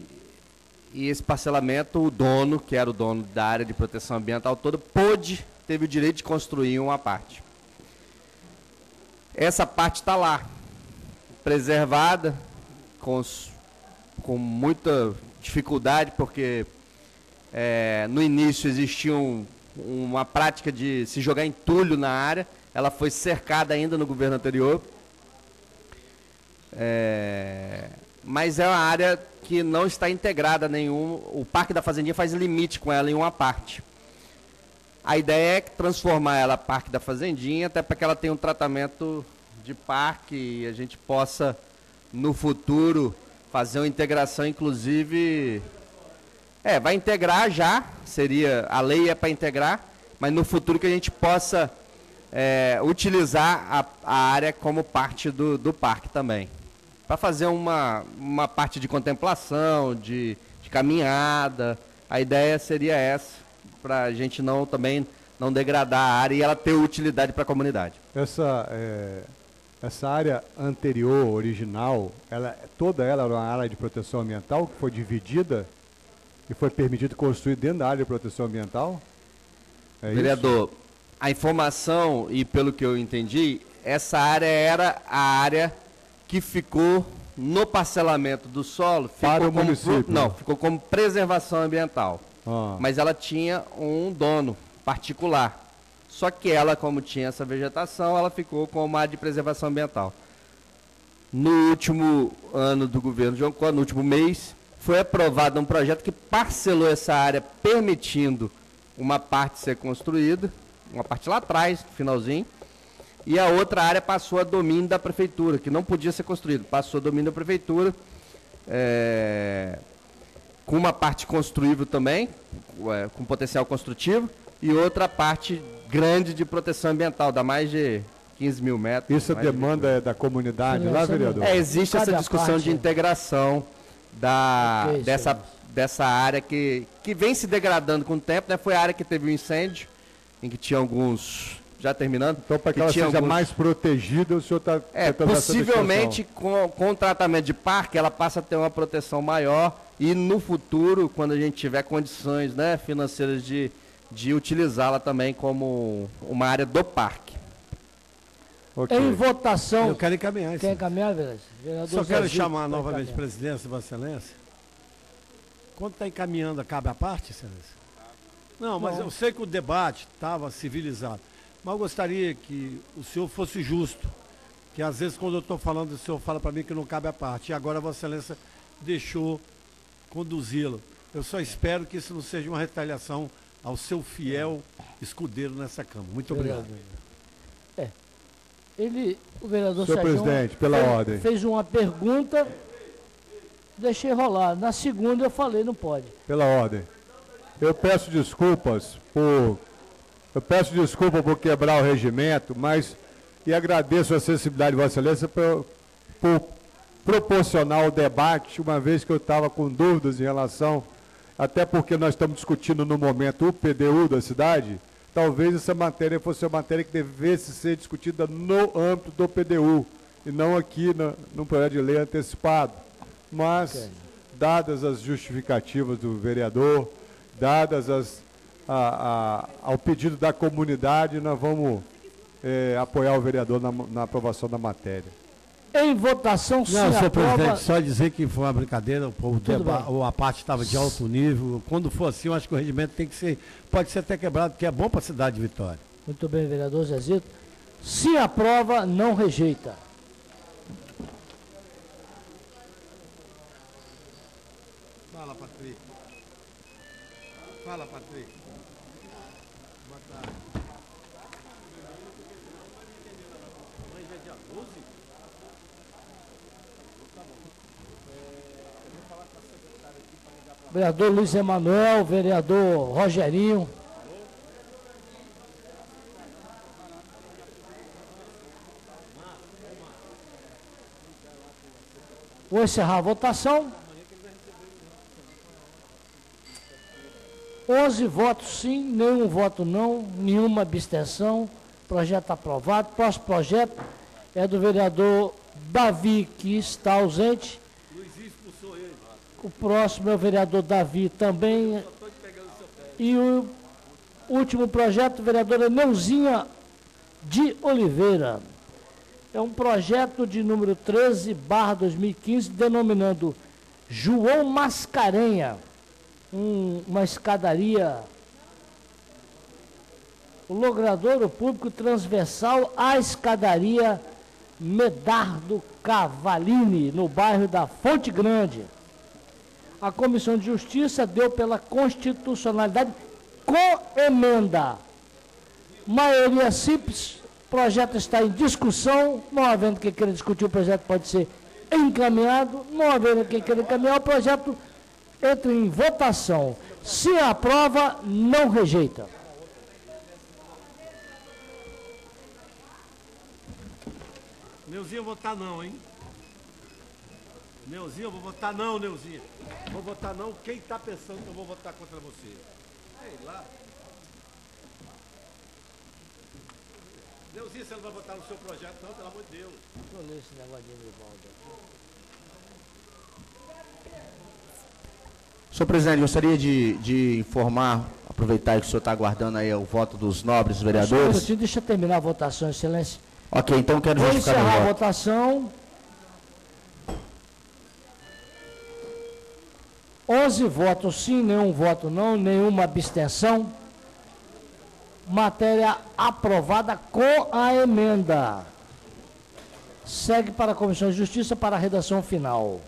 esse parcelamento, o dono, que era o dono da área de proteção ambiental toda, teve o direito de construir uma parte. Essa parte está lá, preservada, com muita dificuldade, porque no início existia uma prática de se jogar entulho na área, ela foi cercada ainda no governo anterior, mas é uma área que não está integrada nenhum, o Parque da Fazendinha faz limite com ela em uma parte. A ideia é transformar ela Parque da Fazendinha, até para que ela tenha um tratamento de parque e a gente possa, no futuro, fazer uma integração, inclusive... vai integrar já, a lei é para integrar, mas no futuro que a gente possa utilizar a área como parte do parque também. Para fazer uma parte de contemplação, de caminhada, a ideia seria essa, para a gente também não degradar a área e ela ter utilidade para a comunidade. Essa área anterior, original, toda ela era uma área de proteção ambiental que foi dividida e foi permitido construir dentro da área de proteção ambiental? Vereador, isso? A informação, e pelo que eu entendi, essa área era a área que ficou no parcelamento do solo. Para o município? Não, ficou como preservação ambiental. Mas ela tinha um dono particular. Só que ela, como tinha essa vegetação, ela ficou como área de preservação ambiental. No último ano do governo João Cosi, no último mês, foi aprovado um projeto que parcelou essa área, permitindo uma parte ser construída, uma parte lá atrás, no finalzinho, e a outra área passou a domínio da prefeitura, que não podia ser construída, passou a domínio da prefeitura, com uma parte construível também, com potencial construtivo, e outra parte grande de proteção ambiental, dá mais de 15 mil metros. Isso a demanda é da comunidade lá, vereador? Existe essa discussão de integração dessa área que vem se degradando com o tempo, né? Foi a área que teve um incêndio, em que tinha alguns... Já terminando? Então, para que ela seja mais protegida, o senhor está... possivelmente, com o tratamento de parque, ela passa a ter uma proteção maior e, no futuro, quando a gente tiver condições, né, financeiras de utilizá-la também como uma área do parque. Okay. Em votação... Eu quero encaminhar isso. Quer encaminhar, vereador? Só quero chamar novamente a presidência, Vossa Excelência. Quando está encaminhando, cabe a parte, Excelência? Não, mas eu sei que o debate estava civilizado. Mas eu gostaria que o senhor fosse justo, que às vezes quando eu estou falando, o senhor fala para mim que não cabe a parte, e agora a Vossa Excelência deixou conduzi-lo. Eu só espero que isso não seja uma retaliação ao seu fiel escudeiro nessa Câmara. Muito obrigado. O vereador Senhor Sérgio presidente, pela ordem. Fez uma pergunta, deixei rolar. Na segunda eu falei, não pode. Pela ordem. Eu peço desculpas por quebrar o regimento, mas e agradeço a sensibilidade de Vossa Excelência por proporcionar o debate, uma vez que eu estava com dúvidas em relação, até porque nós estamos discutindo no momento o PDU da cidade, talvez essa matéria fosse uma matéria que devesse ser discutida no âmbito do PDU, e não aqui no projeto de lei antecipado. Mas, dadas as justificativas do vereador, dadas ao pedido da comunidade, nós vamos apoiar o vereador na aprovação da matéria. Em votação, se não, senhor aprova... presidente, só dizer que foi uma brincadeira, o povo ou a parte estava de alto nível. Quando for assim, eu acho que o regimento tem que ser, pode ser até quebrado, porque é bom para a cidade de Vitória. Muito bem, vereador Zezito. Se aprova, não rejeita. Fala, Patrick. Fala, Patrick. Boa tarde. Hoje é dia 12? Vereador Luiz Emanuel, vereador Rogerinho. Vou encerrar a votação. 11 votos sim, nenhum voto não, nenhuma abstenção. Projeto aprovado. Próximo projeto é do vereador Davi, que está ausente. O próximo é o vereador Davi também. E o último projeto, vereadora Neuzinha de Oliveira. É um projeto de número 13/2015, denominando João Mascarenha, uma escadaria, o logradouro público transversal à escadaria Medardo Cavalini, no bairro da Fonte Grande. A Comissão de Justiça deu pela constitucionalidade com emenda. Maioria simples, o projeto está em discussão, não havendo quem queira discutir, o projeto pode ser encaminhado, não havendo quem queira encaminhar, o projeto entra em votação. Se aprova, não rejeita. Neuzinha, eu vou votar não, hein? Neuzinha, eu vou votar não, Neuzinha. Vou votar não. Quem está pensando que eu vou votar contra você? Sei lá. Neuzinha, você não vai votar no seu projeto, não, pelo amor de Deus. Não lê esse negócio de Eurivaldo. Senhor presidente, gostaria de informar, aproveitar que o senhor está aguardando aí o voto dos nobres vereadores. Deixa eu terminar a votação, excelência. Ok, então quero Vou justificar encerrar o voto. a votação. 11 votos sim, nenhum voto não, nenhuma abstenção. Matéria aprovada com a emenda. Segue para a Comissão de Justiça para a redação final.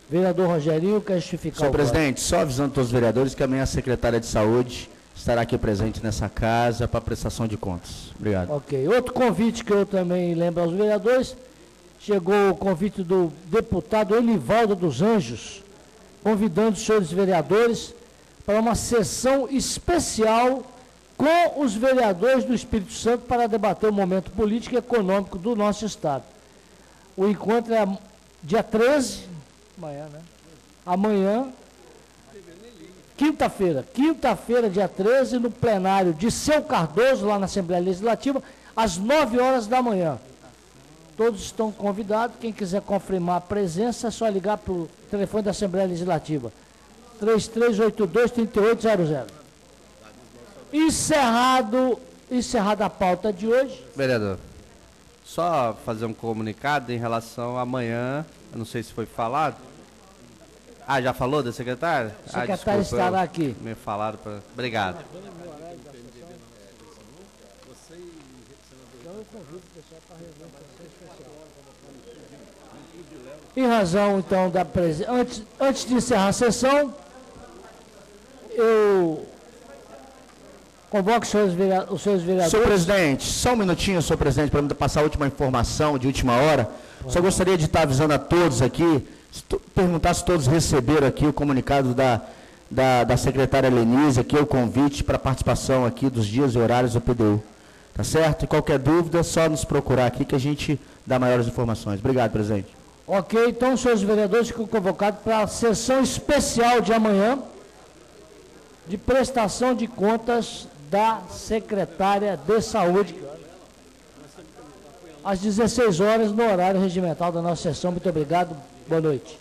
Vereador Rogerinho, quer justificar Senhor o presidente, só avisando todos os vereadores que amanhã a secretária de Saúde estará aqui presente nessa casa para prestação de contas. Obrigado. Ok. Outro convite que eu também lembro aos vereadores, chegou o convite do deputado Elivaldo dos Anjos, convidando os senhores vereadores para uma sessão especial com os vereadores do Espírito Santo para debater o momento político e econômico do nosso Estado. O encontro é dia 13, amanhã, né? Amanhã, quinta-feira, dia 13, no plenário de Seu Cardoso, lá na Assembleia Legislativa, às 9 horas da manhã. Todos estão convidados. Quem quiser confirmar a presença, é só ligar para o telefone da Assembleia Legislativa. 3382-3800. Encerrada a pauta de hoje. Vereador, só fazer um comunicado em relação a amanhã, eu não sei se foi falado. Ah, já falou da secretária? A secretária estará aqui. Me falaram para... Obrigado. Em razão, então, da presença... Antes de encerrar a sessão, eu convoco os senhores vereadores... Senhor presidente, só um minutinho, senhor presidente, para me passar a última informação de última hora. Só gostaria de estar avisando a todos aqui, perguntar se todos receberam aqui o comunicado da secretária Lenise, aqui o convite para participação aqui dos dias e horários do PDU. Tá certo? E qualquer dúvida, é só nos procurar aqui que a gente dá maiores informações. Obrigado, presidente. Ok, então os senhores vereadores ficam convocados para a sessão especial de amanhã, de prestação de contas da secretária de Saúde, às 16 horas, no horário regimental da nossa sessão. Muito obrigado, boa noite.